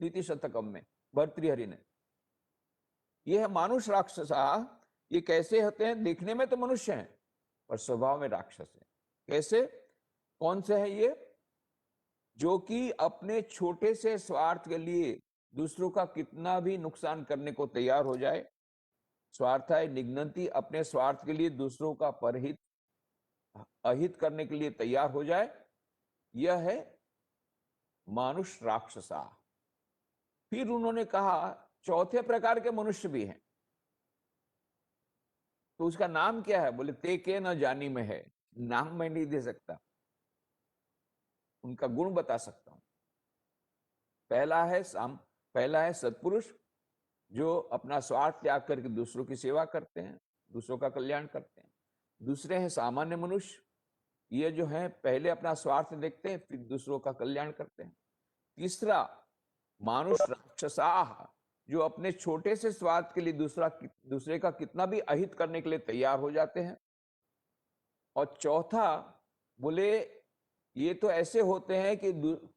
नीति शतकम में भर्तृहरि ने। ये है मानुष राक्षसा। ये कैसे होते हैं? देखने में तो मनुष्य हैं पर स्वभाव में राक्षस है। कैसे? कौन से है ये? जो कि अपने छोटे से स्वार्थ के लिए दूसरों का कितना भी नुकसान करने को तैयार हो जाए। स्वार्थ है निघ्नन्ति, अपने स्वार्थ के लिए दूसरों का परहित अहित करने के लिए तैयार हो जाए। यह है मानुष राक्षसा। फिर उन्होंने कहा चौथे प्रकार के मनुष्य भी हैं। तो उसका नाम क्या है? बोले ते के न जानी में है। नाम मैं नहीं दे सकता, उनका गुण बता सकता हूं। पहला है सत्पुरुष, जो अपना स्वार्थ त्याग करके दूसरों की सेवा करते हैं, दूसरों का कल्याण करते हैं। दूसरे हैं सामान्य मनुष्य, ये जो है पहले अपना स्वार्थ देखते हैं फिर दूसरों का कल्याण करते हैं। तीसरा मानुष राक्षसाह, जो अपने छोटे से स्वार्थ के लिए दूसरे का कितना भी अहित करने के लिए तैयार हो जाते हैं। और चौथा बोले ये तो ऐसे होते हैं कि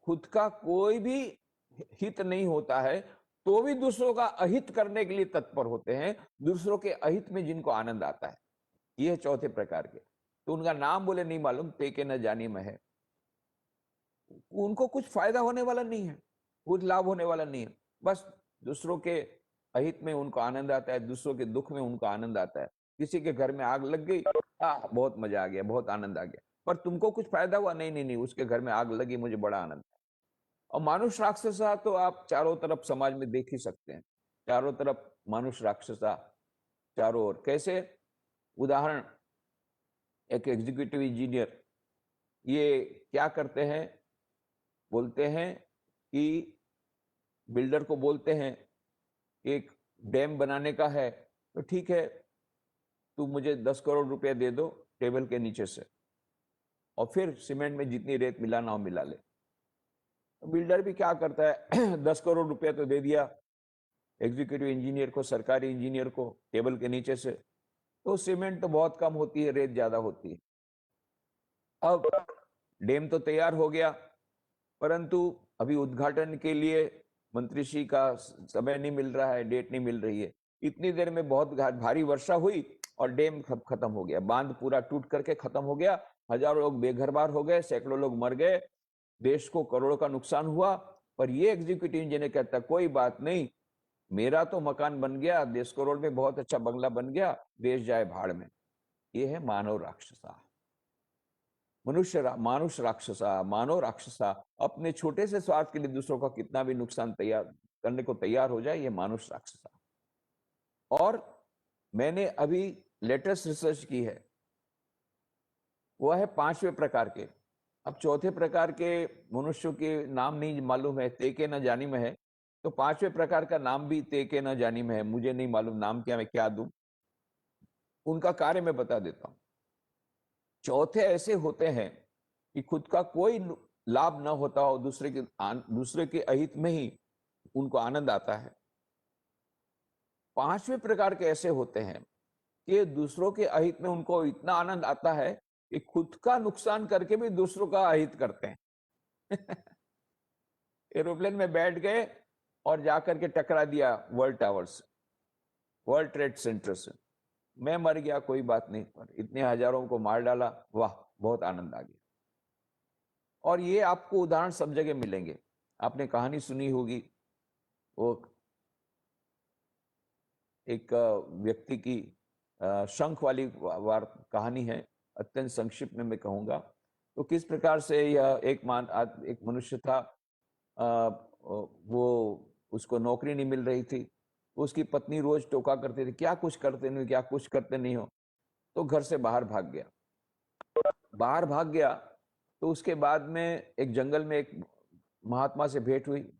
खुद का कोई भी हित नहीं होता है तो भी दूसरों का अहित करने के लिए तत्पर होते हैं, दूसरों के अहित में जिनको आनंद आता है। ये है चौथे प्रकार के। तो उनका नाम बोले नहीं मालूम, ते के न जानी में है। उनको कुछ फायदा होने वाला नहीं है, कुछ लाभ होने वाला नहीं है, बस दूसरों के अहित में उनको आनंद आता है, दूसरों के दुख में उनको आनंद आता है। किसी के घर में आग लग गई, बहुत मजा आ गया, बहुत आनंद आ गया, पर तुमको कुछ फायदा हुआ? नहीं नहीं नहीं, उसके घर में आग लगी, मुझे बड़ा आनंद है। और मानुष राक्षसा तो आप चारों तरफ समाज में देख ही सकते हैं, चारों तरफ मानुष राक्षसा चारों ओर। कैसे? उदाहरण, एक एग्जीक्यूटिव इंजीनियर, ये क्या करते हैं? बोलते हैं कि बिल्डर को बोलते हैं एक डैम बनाने का है, तो ठीक है तू मुझे 10 करोड़ रुपया दे दो टेबल के नीचे से, और फिर सीमेंट में जितनी रेत मिलाना हो मिला ले। तो बिल्डर भी क्या करता है 10 करोड़ रुपया तो दे दिया एग्जीक्यूटिव इंजीनियर को, सरकारी इंजीनियर को, टेबल के नीचे से, तो सीमेंट तो बहुत कम होती है, रेत ज्यादा होती है। अब डैम तो तैयार हो गया, परंतु अभी उद्घाटन के लिए मंत्री श्री का समय नहीं मिल रहा है, डेट नहीं मिल रही है। इतनी देर में बहुत भारी वर्षा हुई और डैम खत्म हो गया, बांध पूरा टूट करके खत्म हो गया, हजारों लोग बेघर बार हो गए, सैकड़ों लोग मर गए, देश को करोड़ों का नुकसान हुआ। पर ये एग्जीक्यूटिव इंजीनियर कहता कोई बात नहीं, मेरा तो मकान बन गया, 10 करोड़ में बहुत अच्छा बंगला बन गया, देश जाए भाड़ में। ये है मानव राक्षसा। मानुष राक्षसा, मानव राक्षसा, अपने छोटे से स्वार्थ के लिए दूसरों का कितना भी नुकसान करने को तैयार हो जाए, ये मानुष राक्षसा। और मैंने अभी लेटेस्ट रिसर्च की है, वह है 5वें प्रकार के। अब चौथे प्रकार के मनुष्यों के नाम नहीं मालूम है, ते के न जानी में है, तो 5वें प्रकार का नाम भी ते के न जानी में है, मुझे नहीं मालूम नाम क्या, मैं क्या दूं। उनका कार्य मैं बता देता हूं। चौथे ऐसे होते हैं कि खुद का कोई लाभ न होता हो, दूसरे के अहित में ही उनको आनंद आता है। 5वें प्रकार के ऐसे होते हैं कि दूसरों के अहित में उनको इतना आनंद आता है कि खुद का नुकसान करके भी दूसरों का अहित करते हैं। एरोप्लेन में बैठ गए और जाकर के टकरा दिया वर्ल्ड टावर से, वर्ल्ड ट्रेड सेंटर से, मैं मर गया कोई बात नहीं, पर इतने हजारों को मार डाला, वाह बहुत आनंद आ गया। और ये आपको उदाहरण सब जगह मिलेंगे। आपने कहानी सुनी होगी, वो एक व्यक्ति की शंख वाली कहानी है, अत्यंत संक्षिप्त में मैं कहूंगा। तो किस प्रकार से यह एक मनुष्य था, वो उसको नौकरी नहीं मिल रही थी, उसकी पत्नी रोज टोका करती थी, क्या कुछ करते नहीं, क्या कुछ करते नहीं हो। तो घर से बाहर भाग गया। तो उसके बाद में एक जंगल में एक महात्मा से भेंट हुई,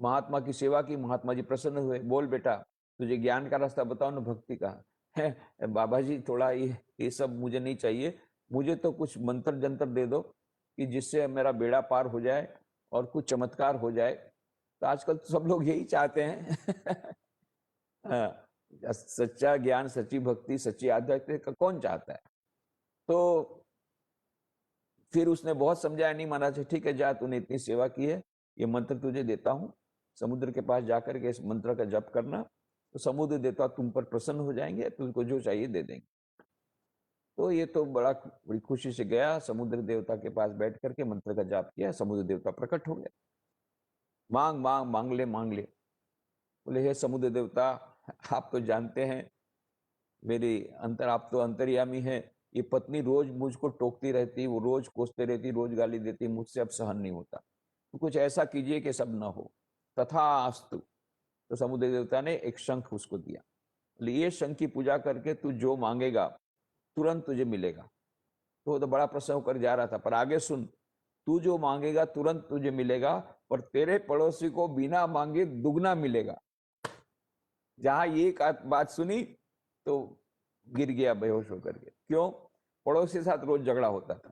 महात्मा की सेवा की, महात्मा जी प्रसन्न हुए, बोल बेटा तुझे ज्ञान का रास्ता बताओ ना, भक्ति का है। बाबा जी थोड़ा ये सब मुझे नहीं चाहिए, मुझे तो कुछ मंत्र जंत्र दे दो कि जिससे मेरा बेड़ा पार हो जाए और कुछ चमत्कार हो जाए। तो आजकल तो सब लोग यही चाहते हैं। हाँ, सच्चा ज्ञान, सच्ची भक्ति, सच्ची आध्यात्मिक का कौन चाहता है। तो फिर उसने बहुत समझाया, नहीं माना, ठीक है जा, तूने इतनी सेवा की है, ये मंत्र तुझे देता हूं, समुद्र के पास जाकर के इस मंत्र का जप करना, तो समुद्र देवता तुम पर प्रसन्न हो जाएंगे, तुमको जो चाहिए दे देंगे। तो ये तो बड़ी खुशी से गया, समुद्र देवता के पास बैठ करके मंत्र का जाप किया, समुद्र देवता प्रकट हो गया। मांग मांग मांग ले मांग ले। बोले हे समुद्र देवता, आप तो जानते हैं आप तो अंतर्यामी हैं, ये पत्नी रोज मुझको टोकती रहती, वो रोज कोसते रहती, रोज गाली देती, मुझसे अब सहन नहीं होता, तो कुछ ऐसा कीजिए कि सब न हो। तथास्तु। तो समुद्र देवता ने एक शंख उसको दिया, बोले ये शंख की पूजा करके तू जो मांगेगा तुरंत तुझे मिलेगा। तो वो तो बड़ा प्रसन्न होकर जा रहा था, पर आगे सुन, तू जो मांगेगा तुरंत तुझे मिलेगा, पर तेरे पड़ोसी को बिना मांगे दुगना मिलेगा। जहां ये बात सुनी तो गिर गया बेहोश होकर के। क्यों? पड़ोसी के साथ रोज झगड़ा होता था।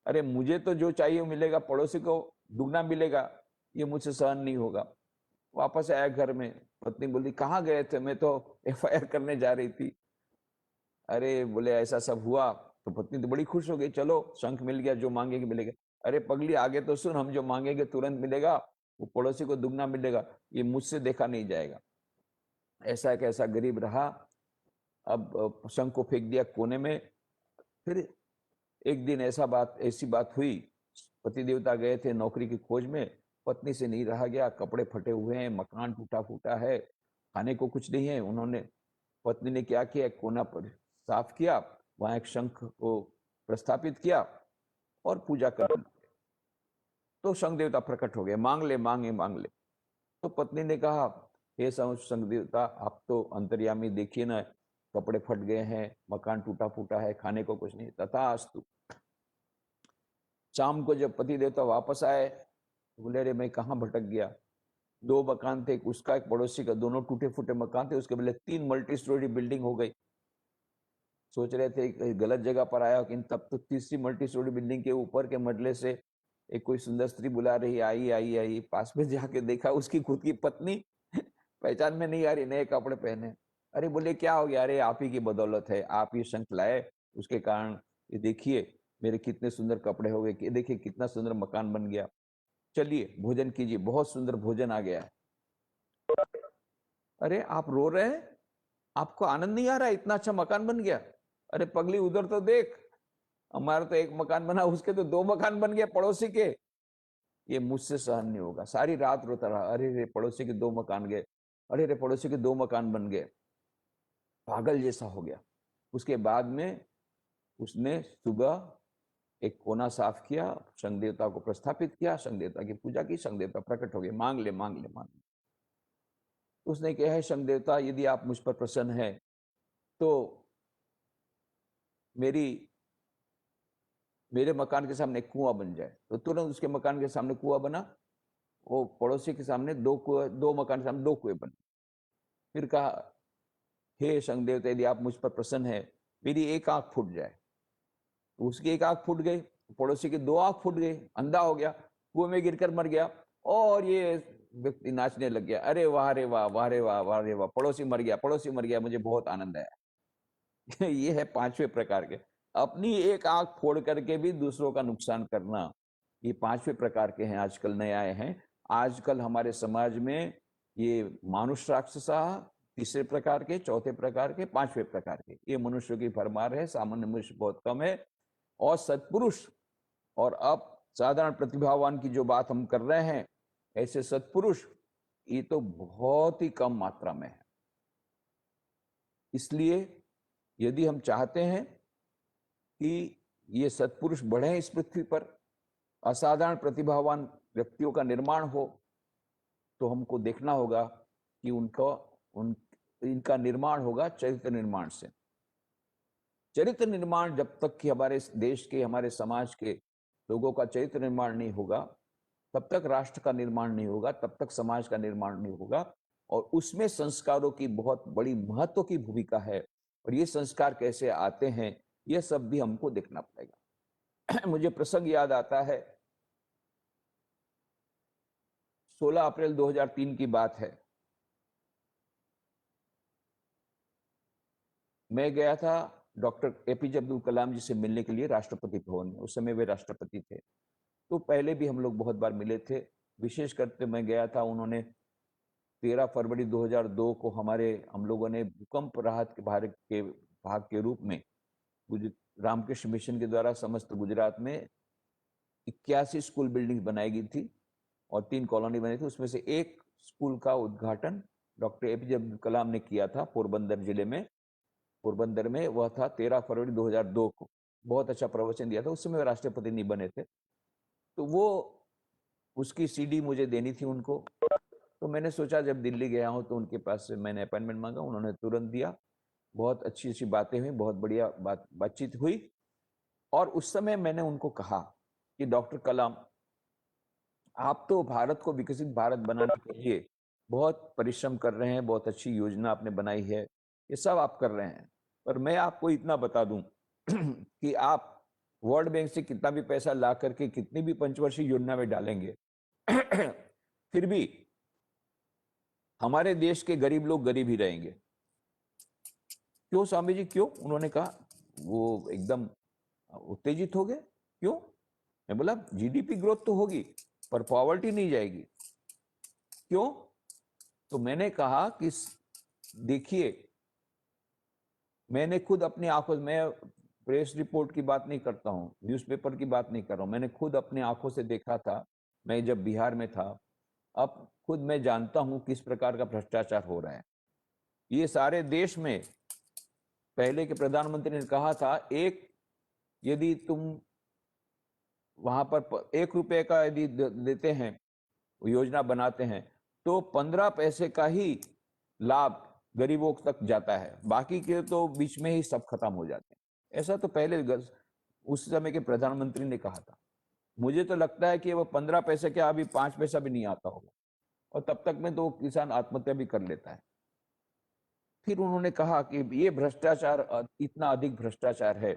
अरे मुझे तो जो चाहिए मिलेगा, पड़ोसी को दुगना मिलेगा, ये मुझसे सहन नहीं होगा। वापस आया घर में, पत्नी बोली कहाँ गए थे? मैं तो एफआईआर करने जा रही थी। अरे बोले ऐसा सब हुआ, तो पत्नी तो बड़ी खुश हो गई, चलो शंख मिल गया, जो मांगेगी मिलेगा। अरे पगली आगे तो सुन, हम जो मांगेंगे तुरंत मिलेगा, वो पड़ोसी को दुगना मिलेगा, ये मुझसे देखा नहीं जाएगा। ऐसा एक ऐसा गरीब रहा। अब शंख को फेंक दिया कोने में। फिर एक दिन ऐसी बात हुई, पति देवता गए थे नौकरी की खोज में, पत्नी से नहीं रहा गया, कपड़े फटे हुए हैं, मकान टूटा फूटा है, खाने को कुछ नहीं है। उन्होंने, पत्नी ने क्या किया, एक कोना पर साफ किया, वहां एक शंख को प्रस्थापित किया और पूजा करने लगे। तो शंख देवता प्रकट हो गए, मांग ले मांगे मांग ले। तो पत्नी ने कहा, हे शंख देवता, आप तो अंतर्यामी, देखिए ना, कपड़े फट गए हैं, मकान टूटा फूटा है, खाने को कुछ नहीं। तथास्तु। शाम को जब पति देवता वापस आए, बोले अरे मैं कहाँ भटक गया, 2 मकान थे, उसका एक पड़ोसी का, दोनों टूटे फूटे मकान थे, उसके बदले 3 मल्टी स्टोरी बिल्डिंग हो गई। सोच रहे थे कहीं गलत जगह पर आया, लेकिन तब तो तीसरी मल्टी स्टोरी बिल्डिंग के ऊपर के मजले से एक कोई सुंदर स्त्री बुला रही, आई आई आई। पास में जाके देखा, उसकी खुद की पत्नी पहचान में नहीं आ रही, नए कपड़े पहने। अरे बोले क्या हो गया? अरे आप ही की बदौलत है, आप ये शंख लाए, उसके कारण ये देखिए मेरे कितने सुंदर कपड़े हो गए, देखिए कितना सुंदर मकान बन गया, चलिए भोजन कीजिए, बहुत सुंदर भोजन आ गया है। अरे आप रो रहे हैं? आपको आनंद नहीं आ रहा है, इतना अच्छा मकान बन गया? अरे पगली उधर तो देख, हमारा तो एक मकान बना, उसके तो 2 मकान बन गए पड़ोसी के। ये मुझसे सहन नहीं होगा। सारी रात रोता रहा, अरे रे पड़ोसी के 2 मकान गए, अरे रे पड़ोसी के 2 मकान बन गए, पागल जैसा हो गया। उसके बाद में उसने सुबह एक कोना साफ किया, शंख देवता को प्रस्थापित किया, शंख देवता की पूजा की, शंख देवता प्रकट हो गए, मांग ले मांग ले मांग ले। उसने कहा है शंख देवता, यदि आप मुझ पर प्रसन्न हैं तो मेरे मकान के सामने कुआं बन जाए। तो तुरंत उसके मकान के सामने कुआं बना, वो पड़ोसी के सामने 2 मकान के सामने 2 कुएं बने। फिर कहा, हे शंख देवता, यदि आप मुझ पर प्रसन्न है, मेरी एक आंख फूट जाए। तो उसकी एक आंख फूट गई, पड़ोसी की 2 आंख फूट गई, अंधा हो गया, कुएं में गिरकर मर गया। और ये व्यक्ति नाचने लग गया, अरे वाह रे वाह, वाह रे वाह, वाह रे वाह, पड़ोसी मर गया, पड़ोसी मर गया, मुझे बहुत आनंद आया। ये है 5वें प्रकार के, अपनी एक आंख फोड़ करके भी दूसरों का नुकसान करना। ये 5वें प्रकार के हैं, आजकल नए आए हैं। आजकल हमारे समाज में ये मानुष राक्षसा 3रे प्रकार के, 4थे प्रकार के, 5वें प्रकार के, ये मनुष्यों की भरमार है। सामान्य मनुष्य बहुत कम है। और सत्पुरुष और अब साधारण प्रतिभावान की जो बात हम कर रहे हैं, ऐसे सत्पुरुष ये तो बहुत ही कम मात्रा में है। इसलिए यदि हम चाहते हैं कि ये सत्पुरुष बढ़े इस पृथ्वी पर, असाधारण प्रतिभावान व्यक्तियों का निर्माण हो, तो हमको देखना होगा कि इनका निर्माण होगा चरित्र निर्माण से। चरित्र निर्माण जब तक कि हमारे देश के, हमारे समाज के लोगों का चरित्र निर्माण नहीं होगा, तब तक राष्ट्र का निर्माण नहीं होगा, तब तक समाज का निर्माण नहीं होगा। और उसमें संस्कारों की बहुत बड़ी महत्व की भूमिका है। और ये संस्कार कैसे आते हैं, यह सब भी हमको देखना पड़ेगा। मुझे प्रसंग याद आता है, 16 अप्रैल 2003 की बात है। मैं गया था डॉक्टर एपीजे अब्दुल कलाम जी से मिलने के लिए राष्ट्रपति भवन में। उस समय वे राष्ट्रपति थे। तो पहले भी हम लोग बहुत बार मिले थे। विशेष करके मैं गया था, उन्होंने 13 फरवरी 2002 को हम लोगों ने भूकंप राहत के भाग के रूप में रामकृष्ण मिशन के द्वारा समस्त गुजरात में 81 स्कूल बिल्डिंग बनाई गई थी और 3 कॉलोनी बनी थी। उसमें से एक स्कूल का उद्घाटन डॉक्टर एपीजे अब्दुल कलाम ने किया था पोरबंदर जिले में, पोरबंदर में। वह था 13 फरवरी 2002 को। बहुत अच्छा प्रवचन दिया था। उस समय राष्ट्रपति नहीं बने थे, तो वो उसकी सीडी मुझे देनी थी उनको। तो मैंने सोचा जब दिल्ली गया हूं तो उनके पास से मैंने अपॉइंटमेंट मांगा, उन्होंने तुरंत दिया। बहुत अच्छी अच्छी बातें हुई, बहुत बढ़िया बातचीत हुई। और उस समय मैंने उनको कहा कि डॉक्टर कलाम, आप तो भारत को विकसित भारत बनाने के लिए बहुत परिश्रम कर रहे हैं, बहुत अच्छी योजना आपने बनाई है, ये सब आप कर रहे हैं, पर मैं आपको इतना बता दूं कि आप वर्ल्ड बैंक से कितना भी पैसा ला करके कितनी भी पंचवर्षीय योजना में डालेंगे फिर भी हमारे देश के गरीब लोग गरीब ही रहेंगे। क्यों स्वामी जी, क्यों? उन्होंने कहा, वो एकदम उत्तेजित हो गए। क्यों? मैं बोला जीडीपी ग्रोथ तो होगी पर पॉवर्टी नहीं जाएगी। क्यों? तो मैंने कहा कि देखिए, मैंने खुद अपनी आंखों, मैं प्रेस रिपोर्ट की बात नहीं करता हूं, न्यूज़पेपर की बात नहीं कर रहा हूं, मैंने खुद अपनी आंखों से देखा था। मैं जब बिहार में था, अब खुद मैं जानता हूं किस प्रकार का भ्रष्टाचार हो रहा है। ये सारे देश में पहले के प्रधानमंत्री ने कहा था, यदि तुम वहां पर 1 रुपए का यदि देते हैं, योजना बनाते हैं, तो 15 पैसे का ही लाभ गरीबों तक जाता है, बाकी के तो बीच में ही सब खत्म हो जाते हैं। ऐसा तो पहले उस समय के प्रधानमंत्री ने कहा था। मुझे तो लगता है कि वो 15 पैसे क्या, अभी 5 पैसा भी नहीं आता होगा, और तब तक में तो किसान आत्महत्या भी कर लेता है। फिर उन्होंने कहा कि ये भ्रष्टाचार, इतना अधिक भ्रष्टाचार है,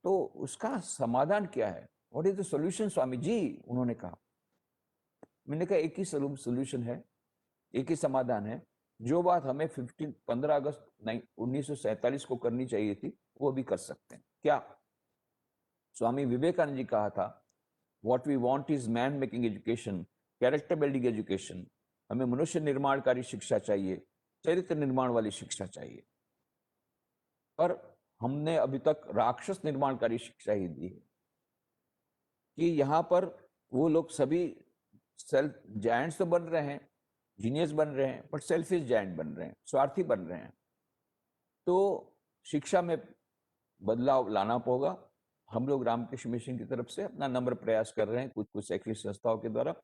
तो उसका समाधान क्या है? What is the solution Swami ji? उन्होंने कहा। मैंने कहा एक ही सॉल्यूशन है, एक ही समाधान है। जो बात हमें 15 अगस्त 1947 को करनी चाहिए थी, वो भी कर सकते हैं। क्या? स्वामी विवेकानंद जी कहा था, what we want is man making education, character building education. हमें मनुष्य निर्माणकारी शिक्षा चाहिए, चरित्र निर्माण वाली शिक्षा चाहिए। पर हमने अभी तक राक्षस निर्माणकारी शिक्षा ही दी है कि यहाँ पर वो लोग सभी सेल्फ जायंट्स तो बन रहे हैं, जीनियस बन रहे हैं, बट सेल्फिश जायंट बन रहे हैं, स्वार्थी बन रहे हैं। तो शिक्षा में बदलाव लाना होगा। हम लोग रामकृष्ण मिशन की तरफ से अपना नम्र प्रयास कर रहे हैं, कुछ कुछ शैक्षणिक संस्थाओं के द्वारा,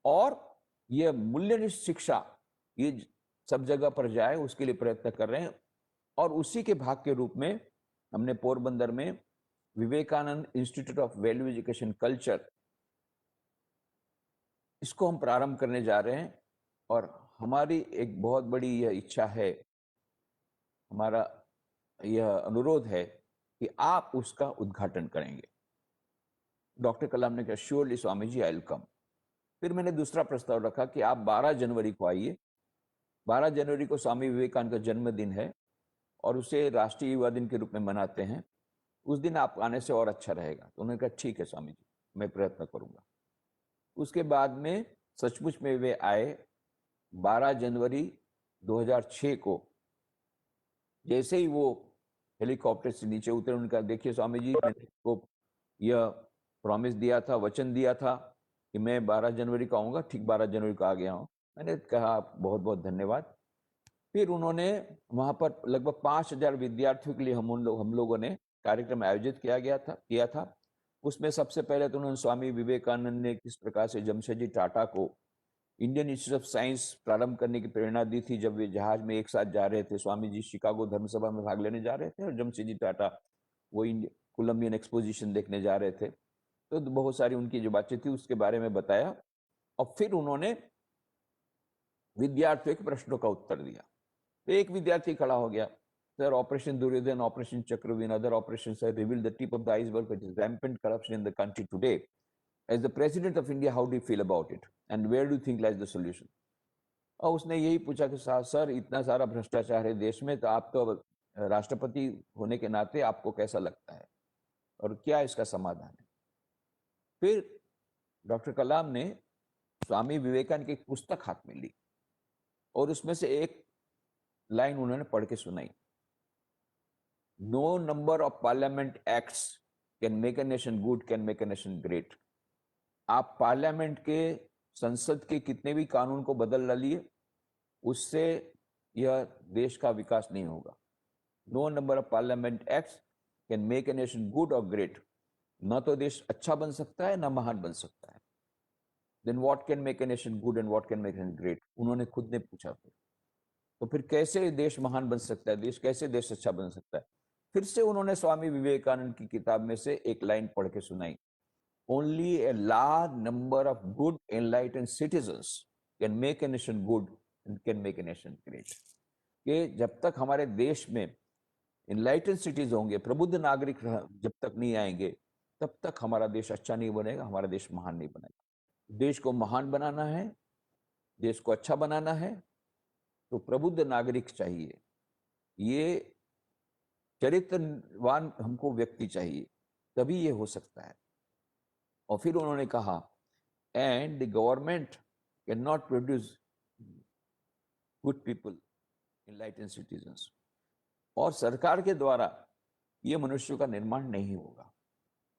और ये मूल्यनिष्ठ शिक्षा ये सब जगह पर जाए, उसके लिए प्रयत्न कर रहे हैं। और उसी के भाग के रूप में हमने पोरबंदर में Vivekananda institute of value education Culture, इसको हम प्रारंभ करने जा रहे हैं। और हमारी एक बहुत बड़ी यह इच्छा है, हमारा यह अनुरोध है कि आप उसका उद्घाटन करेंगे। डॉक्टर कलाम ने कहा, surely Swami ji, I will come. फिर मैंने दूसरा प्रस्ताव रखा कि आप 12 जनवरी को आइए। 12 जनवरी को स्वामी विवेकानंद का जन्मदिन है और उसे राष्ट्रीय युवा दिन के रूप में मनाते हैं। उस दिन आप आने से और अच्छा रहेगा। तो उन्होंने कहा, ठीक है स्वामी जी, मैं प्रयत्न करूंगा। उसके बाद में सचमुच में वे आए। 12 जनवरी 2006 को जैसे ही वो हेलीकॉप्टर से नीचे उतरे, उनका, देखिए स्वामी जी, मैंने आपको यह प्रॉमिस दिया था, वचन दिया था कि मैं 12 जनवरी को आऊँगा, ठीक 12 जनवरी को आ गया हूँ। मैंने कहा बहुत बहुत धन्यवाद। फिर उन्होंने वहाँ पर लगभग 5000 विद्यार्थियों के लिए हम लोगों ने कार्यक्रम आयोजित किया था। उसमें सबसे पहले तो उन्होंने स्वामी विवेकानंद ने किस प्रकार से जमशेदजी टाटा को इंडियन इंस्टीट्यूट ऑफ साइंस प्रारंभ करने की प्रेरणा दी थी। जब वे जहाज में एक साथ जा रहे थे, स्वामी जी शिकागो धर्मसभा में भाग लेने जा रहे थे और जमशेदजी टाटा वो कोलंबियन एक्सपोजिशन देखने जा रहे थे। तो बहुत सारी उनकी जो बातचीत थी उसके बारे में बताया, और फिर उन्होंने विद्यार्थियों के प्रश्नों का उत्तर दिया। तो एक विद्यार्थी खड़ा हो गया, sir, operation Duryodhan, operation Chakravyuh, other operations have revealed the tip of the iceberg which is rampant corruption in the country today. As the President of India, how do you feel about it and where do you think lies the solution? और उसने यही पूछा कि sir, इतना सारा भ्रष्टाचार है देश में, तो आप तो राष्ट्रपति होने के नाते आपको कैसा लगता है और क्या इसका समाधान है? फिर डॉक्टर कलाम ने स्वामी विवेकानंद की एक पुस्तक हाथ में ली, और उसमें से एक लाइन उन्होंने पढ़ के सुनाई, no number of parliament acts can make a nation good, can make a nation great. आप पार्लियामेंट के, संसद के कितने भी कानून को बदल डालिए, उससे यह देश का विकास नहीं होगा। No number of parliament acts can make a nation good और ग्रेट। न तो देश अच्छा बन सकता है, न महान बन सकता है। Then what can make a nation good and what can make a nation great, उन्होंने खुद ने पूछा। तो फिर कैसे देश महान बन सकता है, देश कैसे देश अच्छा बन सकता है? फिर से उन्होंने स्वामी विवेकानंद की किताब में से एक लाइन पढ़ के सुनाई, only a large number of good enlightened citizens can make a nation good and can make a nation great. कि जब तक हमारे देश में एनलाइटेंड सिटीज होंगे, प्रबुद्ध नागरिक जब तक नहीं आएंगे, तब तक हमारा देश अच्छा नहीं बनेगा, हमारा देश महान नहीं बनेगा। देश को महान बनाना है, देश को अच्छा बनाना है, तो प्रबुद्ध नागरिक चाहिए, ये चरित्रवान हमको व्यक्ति चाहिए, तभी ये हो सकता है। और फिर उन्होंने कहा, and the government can not produce good people, enlightened citizens. और सरकार के द्वारा ये मनुष्यों का निर्माण नहीं होगा।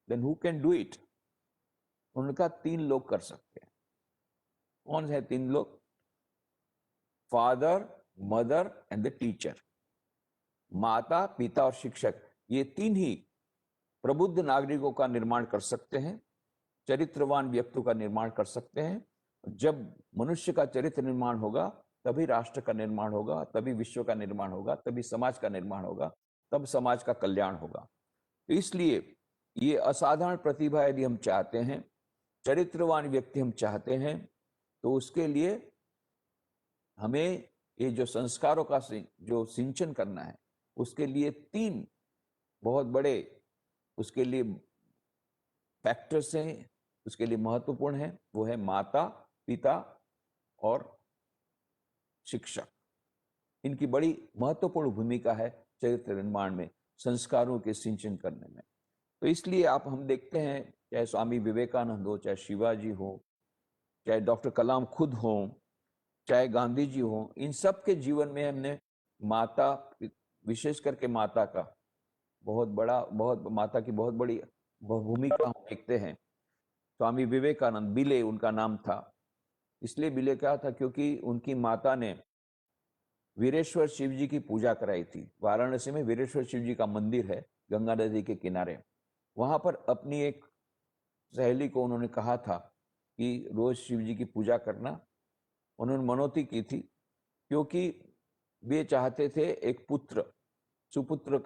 Then who can do it? उनका 3 लोग कर सकते हैं। कौन है 3 लोग? Father, mother and the teacher. माता, पिता और शिक्षक, ये 3 ही प्रबुद्ध नागरिकों का निर्माण कर सकते हैं, चरित्रवान व्यक्तियों का निर्माण कर सकते हैं। जब मनुष्य का चरित्र निर्माण होगा, तभी राष्ट्र का निर्माण होगा, तभी विश्व का निर्माण होगा, तभी समाज का निर्माण होगा, तब समाज का कल्याण होगा। तो इसलिए ये असाधारण प्रतिभा यदि हम चाहते हैं, चरित्रवान व्यक्ति हम चाहते हैं, तो उसके लिए हमें ये जो संस्कारों का जो सिंचन करना है, उसके लिए 3 बहुत बड़े उसके लिए फैक्टर्स हैं, उसके लिए महत्वपूर्ण है। वो है माता, पिता और शिक्षक। इनकी बड़ी महत्वपूर्ण भूमिका है चरित्र निर्माण में, संस्कारों के सिंचन करने में। तो इसलिए हम देखते हैं, चाहे स्वामी विवेकानंद हो, चाहे शिवाजी हो, चाहे डॉक्टर कलाम खुद हो, चाहे गांधी जी हो, इन सब के जीवन में हमने माता, विशेष करके माता की बहुत बड़ी भूमिका हम देखते हैं। स्वामी विवेकानंद, बिले उनका नाम था। इसलिए बिले क्या था? क्योंकि उनकी माता ने वीरेश्वर शिव जी की पूजा कराई थी। वाराणसी में वीरेश्वर शिव जी का मंदिर है, गंगा नदी के किनारे। वहां पर अपनी एक सहेली को उन्होंने कहा था कि रोज शिव जी की पूजा करना। उन्होंने मनौती की थी, क्योंकि वे चाहते थे एक पुत्र, सुपुत्र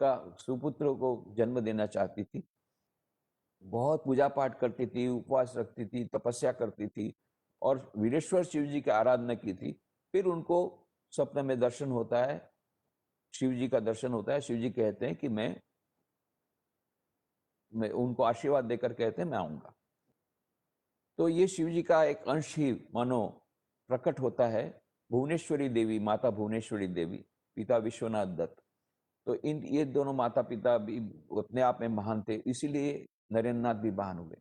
को जन्म देना चाहती थी। बहुत पूजा पाठ करती थी, उपवास रखती थी, तपस्या करती थी और वीरेश्वर शिव जी की आराधना की थी। फिर उनको सपने में दर्शन होता है, शिव जी का दर्शन होता है। शिव जी कहते हैं कि मैं उनको आशीर्वाद देकर कहते हैं मैं आऊंगा। तो ये शिव जी का एक अंश ही मानो प्रकट होता है। भुवनेश्वरी देवी, माता भुवनेश्वरी देवी, पिता विश्वनाथ दत्त। तो ये दोनों माता पिता भी अपने आप में महान थे, इसीलिए नरेंद्र नाथ भी महान हुए।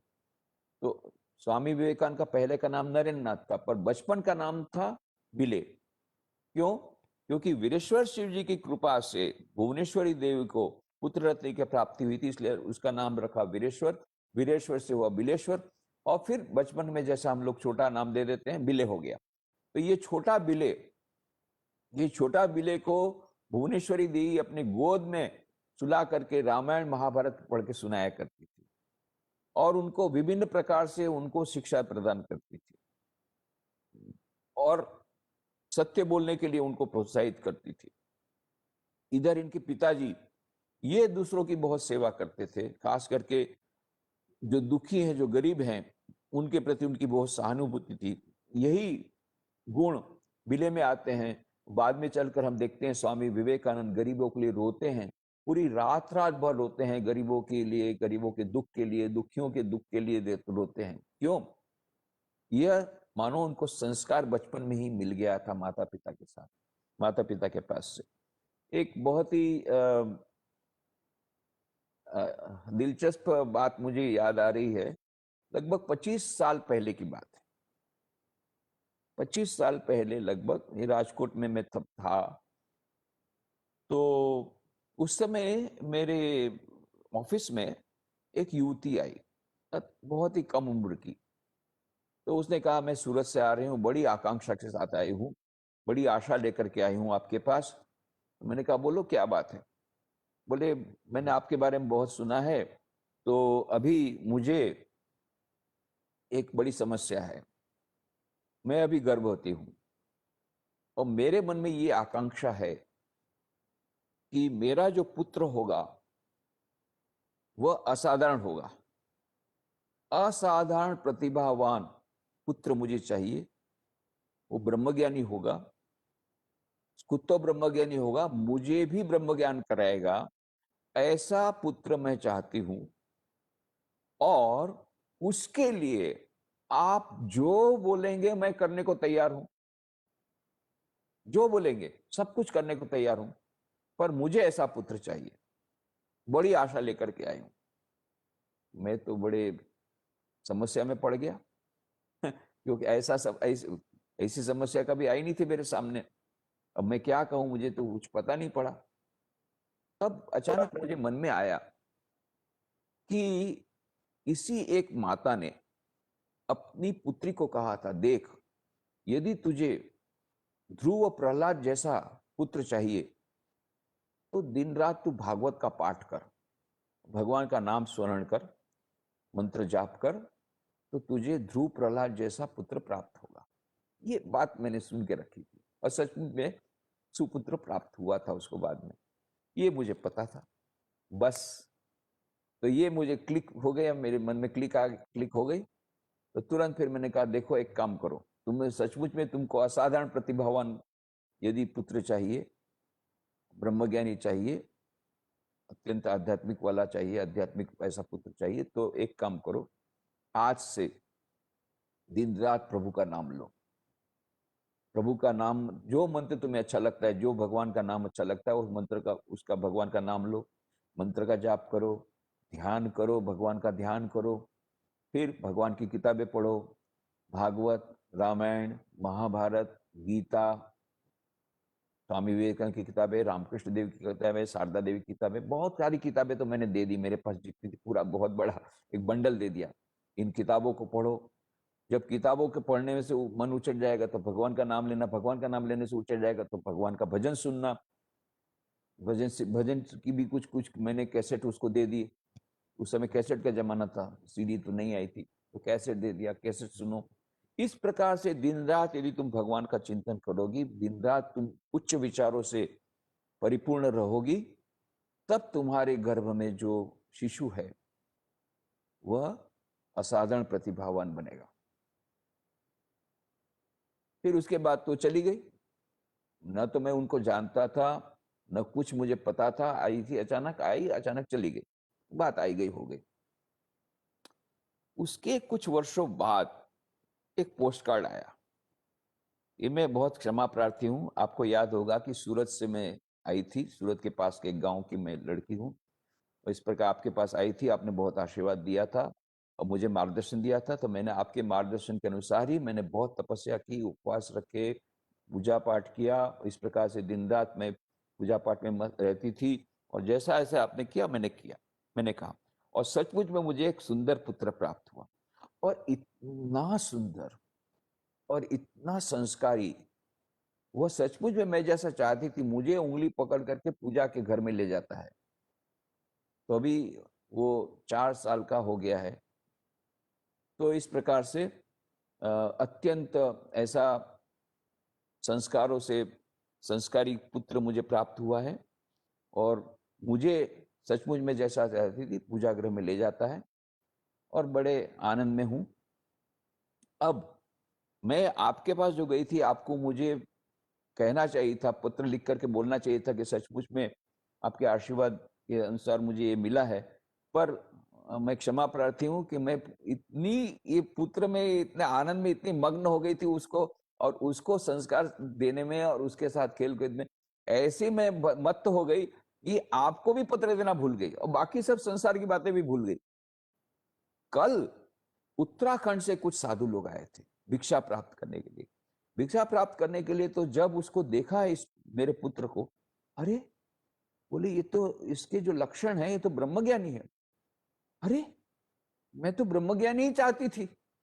तो स्वामी विवेकानंद का पहले का नाम नरेंद्र नाथ था, पर बचपन का नाम था बिले। क्यों? क्योंकि वीरेश्वर शिव जी की कृपा से भुवनेश्वरी देवी को पुत्र रत्न की प्राप्ति हुई थी, इसलिए उसका नाम रखा वीरेश्वर। वीरेश्वर से हुआ बिलेश्वर, और फिर बचपन में जैसा हम लोग छोटा नाम दे देते हैं, बिले हो गया। तो ये छोटा बिले को भुवनेश्वरी देवी अपने गोद में सुला करके रामायण महाभारत पढ़ के सुनाया करती थी, और उनको विभिन्न प्रकार से उनको शिक्षा प्रदान करती थी, और सत्य बोलने के लिए उनको प्रोत्साहित करती थी। इधर इनके पिताजी ये दूसरों की बहुत सेवा करते थे, खास करके जो दुखी हैं, जो गरीब हैं, उनके प्रति उनकी बहुत सहानुभूति थी। यही गुण बिले में आते हैं। बाद में चलकर हम देखते हैं स्वामी विवेकानंद गरीबों के लिए रोते हैं, पूरी रात भर रोते हैं गरीबों के लिए, गरीबों के दुख के लिए, दुखियों के दुख के लिए रोते हैं। क्यों? यह मानो उनको संस्कार बचपन में ही मिल गया था माता पिता के साथ, माता पिता के पास से। एक बहुत ही दिलचस्प बात मुझे याद आ रही है। लगभग 25 साल पहले की बात है। 25 साल पहले लगभग ये राजकोट में मैं तब था। तो उस समय मेरे ऑफिस में एक युवती आई, बहुत ही कम उम्र की। तो उसने कहा, मैं सूरत से आ रही हूँ, बड़ी आकांक्षा के साथ आई हूँ, बड़ी आशा लेकर के आई हूँ आपके पास। तो मैंने कहा, बोलो क्या बात है। बोले, मैंने आपके बारे में बहुत सुना है, तो अभी मुझे एक बड़ी समस्या है। मैं अभी गर्भवती हूँ और मेरे मन में ये आकांक्षा है कि मेरा जो पुत्र होगा वह असाधारण होगा। असाधारण प्रतिभावान पुत्र मुझे चाहिए। वो ब्रह्मज्ञानी होगा, खुद तो ब्रह्मज्ञानी होगा, मुझे भी ब्रह्म ज्ञान कराएगा। ऐसा पुत्र मैं चाहती हूं और उसके लिए आप जो बोलेंगे मैं करने को तैयार हूं। जो बोलेंगे सब कुछ करने को तैयार हूं, पर मुझे ऐसा पुत्र चाहिए। बड़ी आशा लेकर के आई हूं। मैं तो बड़े समस्या में पड़ गया क्योंकि ऐसी समस्या कभी आई नहीं थी मेरे सामने। अब मैं क्या कहूं, मुझे तो कुछ पता नहीं पड़ा। तब अचानक मुझे मन में आया कि इसी एक माता ने अपनी पुत्री को कहा था, देख, यदि तुझे ध्रुव प्रहलाद जैसा पुत्र चाहिए तो दिन रात तू भागवत का पाठ कर, भगवान का नाम स्मरण कर, मंत्र जाप कर, तो तुझे ध्रुव प्रहलाद जैसा पुत्र प्राप्त होगा। ये बात मैंने सुन के रखी थी और सचमुच में सुपुत्र प्राप्त हुआ था उसको बाद में। ये मुझे पता था। बस, तो ये मुझे क्लिक हो गया, मेरे मन में क्लिक हो गई। तो तुरंत फिर मैंने कहा, देखो एक काम करो, तुम्हें सचमुच में तुमको असाधारण प्रतिभावान यदि पुत्र चाहिए, ब्रह्मज्ञानी चाहिए, अत्यंत आध्यात्मिक वाला चाहिए, आध्यात्मिक ऐसा पुत्र चाहिए, तो एक काम करो, आज से दिन रात प्रभु का नाम लो। प्रभु का नाम, जो मंत्र तुम्हें अच्छा लगता है, जो भगवान का नाम अच्छा लगता है, उस मंत्र का, उसका भगवान का नाम लो, मंत्र का जाप करो, ध्यान करो, भगवान का ध्यान करो, फिर भगवान की किताबें पढ़ो, भागवत, रामायण, महाभारत, गीता, स्वामी विवेकानंद की किताबें, रामकृष्ण देव की किताबें, शारदा देवी की किताबें, बहुत सारी किताबें तो मैंने दे दी। मेरे पास जितनी थी पूरा बहुत बड़ा एक बंडल दे दिया। इन किताबों को पढ़ो। जब किताबों के पढ़ने में से मन उचट जाएगा तो भगवान का नाम लेना, भगवान का नाम लेने से उचट जाएगा तो भगवान का भजन सुनना। भजन की भी कुछ कुछ मैंने कैसेट उसको दे दी। उस समय कैसेट का जमाना था, सीडी तो नहीं आई थी, तो कैसेट दे दिया, कैसेट सुनो। इस प्रकार से दिन रात यदि तुम भगवान का चिंतन करोगी, दिन रात तुम उच्च विचारों से परिपूर्ण रहोगी, तब तुम्हारे गर्भ में जो शिशु है वह असाधारण प्रतिभावान बनेगा। फिर उसके बाद तो चली गई। न तो मैं उनको जानता था, न कुछ मुझे पता था। आई थी, अचानक आई, अचानक चली गई। बात आई गई हो गई। उसके कुछ वर्षों बाद एक पोस्ट कार्ड आया। ये मैं बहुत क्षमा प्रार्थी हूँ। आपको याद होगा कि सूरत से मैं आई थी, सूरत के पास के एक गांव की मैं लड़की हूँ। और इस प्रकार आपके पास आई थी, आपने बहुत आशीर्वाद दिया था और मुझे मार्गदर्शन दिया था। तो मैंने आपके मार्गदर्शन के अनुसार ही मैंने बहुत तपस्या की, उपवास रखे, पूजा पाठ किया। इस प्रकार से दिन रात मैं पूजा पाठ में रहती थी और जैसा ऐसा आपने किया, मैंने किया, मैंने कहा। और सचमुच में मुझे एक सुंदर पुत्र प्राप्त हुआ और इतना सुंदर और इतना संस्कारी। वह सचमुच में मैं जैसा चाहती थी, मुझे उंगली पकड़ करके पूजा के घर में ले जाता है। तो अभी वो 4 साल का हो गया है। तो इस प्रकार से अत्यंत ऐसा संस्कारों से संस्कारी पुत्र मुझे प्राप्त हुआ है और मुझे सचमुच में जैसा चाहती थी पूजा गृह में ले जाता है और बड़े आनंद में हूं। अब मैं आपके पास जो गई थी, आपको मुझे कहना चाहिए था, पत्र लिख करके बोलना चाहिए था कि सचमुच में आपके आशीर्वाद के अनुसार मुझे ये मिला है। पर मैं क्षमा प्रार्थी हूँ कि मैं इतनी, ये पुत्र में इतने आनंद में इतनी मग्न हो गई थी उसको और उसको संस्कार देने में और उसके साथ खेल कूद में ऐसे में मत्त हो गई कि आपको भी पत्र देना भूल गई और बाकी सब संसार की बातें भी भूल गई। कल उत्तराखंड से कुछ साधु लोग आए थे भिक्षा प्राप्त करने के लिए। भिक्षा प्राप्त करने के लिए तो जब उसको देखा इस मेरे पुत्र को, अरे! बोले ये तो इसके जो लक्षण हैं, ये तो ब्रह्मज्ञानी है। अरे! मैं तो ब्रह्मज्ञानी ही चाहती थी।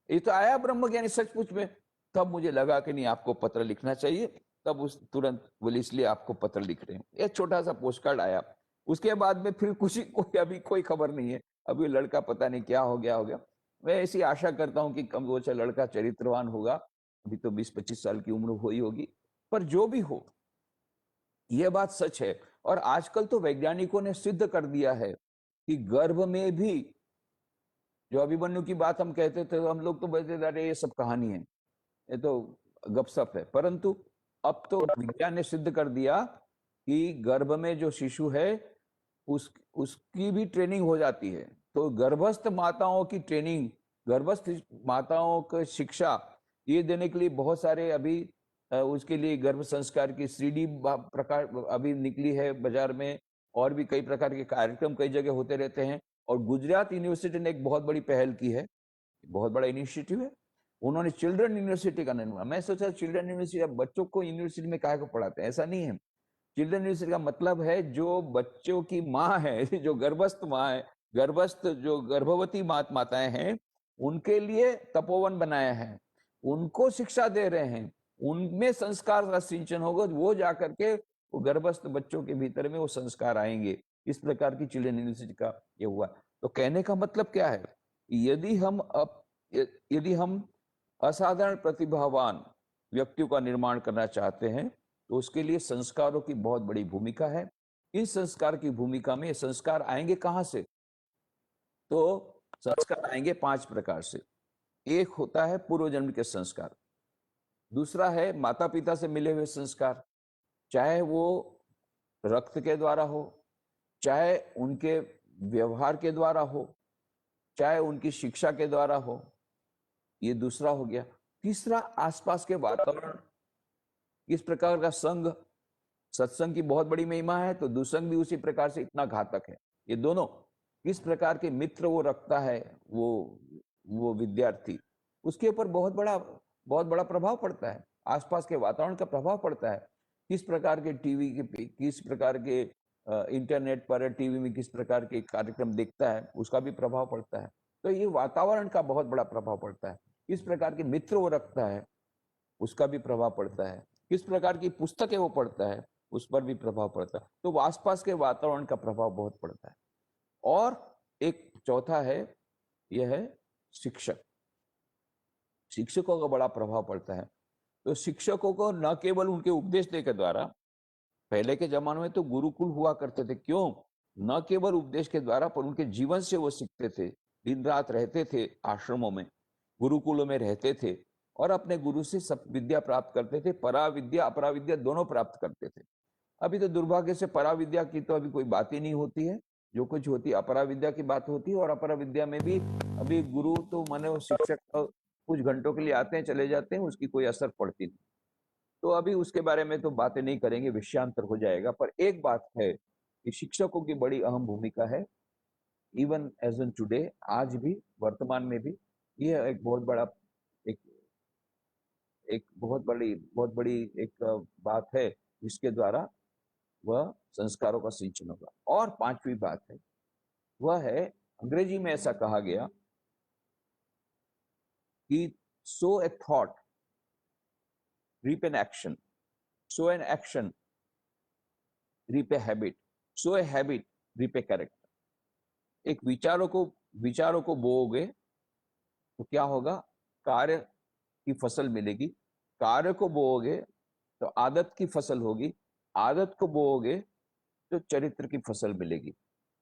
ये तो आया ब्रह्मज्ञानी सचमुच में। तब मुझे लगा कि नहीं आपको पत्र लिखना चाहिए। तब उस तुरंत बोले इसलिए आपको पत्र लिख रहे हैं। एक छोटा-सा पोस्टकार्ड आया। उसके बाद में फिर कुछ ही कोई अभी कोई खबर नहीं है। अभी लड़का पता नहीं क्या हो गया हो गया। मैं ऐसी आशा करता हूँ कि कम वो चा लड़का चरित्रवान होगा। अभी तो 20-25 साल की उम्र हुई होगी। पर जो भी हो, ये बात सच है और आजकल तो वैज्ञानिकों ने सिद्ध कर दिया है कि गर्भ में भी जो अभिमन्यु की बात हम कहते थे तो हम लोग तो बोलते थे अरे ये सब कहानी है, ये तो गपसप है। परंतु अब तो विज्ञान ने सिद्ध कर दिया कि गर्भ में जो शिशु है उस उसकी भी ट्रेनिंग हो जाती है। तो गर्भस्थ माताओं की ट्रेनिंग, गर्भस्थ माताओं को शिक्षा ये देने के लिए बहुत सारे अभी उसके लिए गर्भ संस्कार की 3D प्रकार अभी निकली है बाजार में और भी कई प्रकार के कार्यक्रम कई जगह होते रहते हैं। और गुजरात यूनिवर्सिटी ने एक बहुत बड़ी पहल की है, बहुत बड़ा इनिशिएटिव है। उन्होंने चिल्ड्रन यूनिवर्सिटी का निर्माण, मैं सोचा चिल्ड्रन यूनिवर्सिटी, अब बच्चों को यूनिवर्सिटी में काहे को पढ़ाते हैं, ऐसा नहीं है। चिल्ड्रन यूनिवर्सिटी का मतलब है जो बच्चों की माँ है, जो गर्भस्थ माँ है, गर्भस्थ जो गर्भवती माताएं हैं, उनके लिए तपोवन बनाया है, उनको शिक्षा दे रहे हैं, उनमें संस्कार का सिंचन होगा, वो जाकर के वो गर्भस्थ बच्चों के भीतर में वो संस्कार आएंगे। इस प्रकार की चिल्ड्रन यूनिवर्सिटी का ये हुआ। तो कहने का मतलब क्या है, यदि हम यदि हम असाधारण प्रतिभावान व्यक्तियों का निर्माण करना चाहते हैं तो उसके लिए संस्कारों की बहुत बड़ी भूमिका है। इस संस्कार की भूमिका में संस्कार आएंगे कहां से? तो संस्कार आएंगे 5 प्रकार से। एक होता है पूर्व जन्म के संस्कार, दूसरा है माता पिता से मिले हुए संस्कार, चाहे वो रक्त के द्वारा हो, चाहे उनके व्यवहार के द्वारा हो, चाहे उनकी शिक्षा के द्वारा हो, ये दूसरा हो गया। तीसरा आसपास के वातावरण, किस प्रकार का संग, सत्संग की बहुत बड़ी महिमा है तो दुसंग भी उसी प्रकार से इतना घातक है। ये दोनों किस प्रकार के मित्र वो रखता है, वो विद्यार्थी, उसके ऊपर बहुत बड़ा प्रभाव पड़ता है। आसपास के वातावरण का प्रभाव पड़ता है। किस प्रकार के टीवी के, किस प्रकार के इंटरनेट पर टीवी में किस प्रकार के कार्यक्रम देखता है, उसका भी प्रभाव पड़ता है। तो ये वातावरण का बहुत बड़ा प्रभाव पड़ता है। किस प्रकार के मित्र वो रखता है, उसका भी प्रभाव पड़ता है। किस प्रकार की पुस्तकें वो पढ़ता है, उस पर भी प्रभाव पड़ता है। तो आसपास के वातावरण का प्रभाव बहुत पड़ता है। और एक चौथा है, यह है शिक्षक। शिक्षकों का बड़ा प्रभाव पड़ता है। तो शिक्षकों को न केवल उनके उपदेश देने के द्वारा, पहले के जमाने में तो गुरुकुल हुआ करते थे, क्यों? न केवल उपदेश के द्वारा पर उनके जीवन से वो सीखते थे। दिन रात रहते थे आश्रमों में, गुरुकुलों में रहते थे और अपने गुरु से सब विद्या प्राप्त करते थे। पराविद्या अपराविद्या दोनों प्राप्त करते थे। अभी तो दुर्भाग्य से पराविद्या की तो अभी कोई बात ही नहीं होती है। जो कुछ होती है अपराविद्या की बात होती है। और अपराविद्या में भी अभी गुरु तो माने वो शिक्षक तो कुछ घंटों के लिए आते हैं चले जाते हैं, उसकी कोई असर पड़ती नहीं। तो अभी उसके बारे में तो बातें नहीं करेंगे, विषयांतर हो जाएगा। पर एक बात है कि शिक्षकों की बड़ी अहम भूमिका है। इवन एज एन टुडे, आज भी, वर्तमान में भी, ये एक बहुत बड़ा एक एक बहुत बड़ी एक बात है जिसके द्वारा वह संस्कारों का सिंचन होगा। और पांचवी बात है, वह है, अंग्रेजी में ऐसा कहा गया कि sow a thought reap an action, sow an action reap a habit, sow a habit reap a character. एक विचारों को बोओगे तो क्या होगा? कार्य की फसल मिलेगी। कार्य को बोओगे तो आदत की फसल होगी। आदत को बोओगे तो चरित्र की फसल मिलेगी।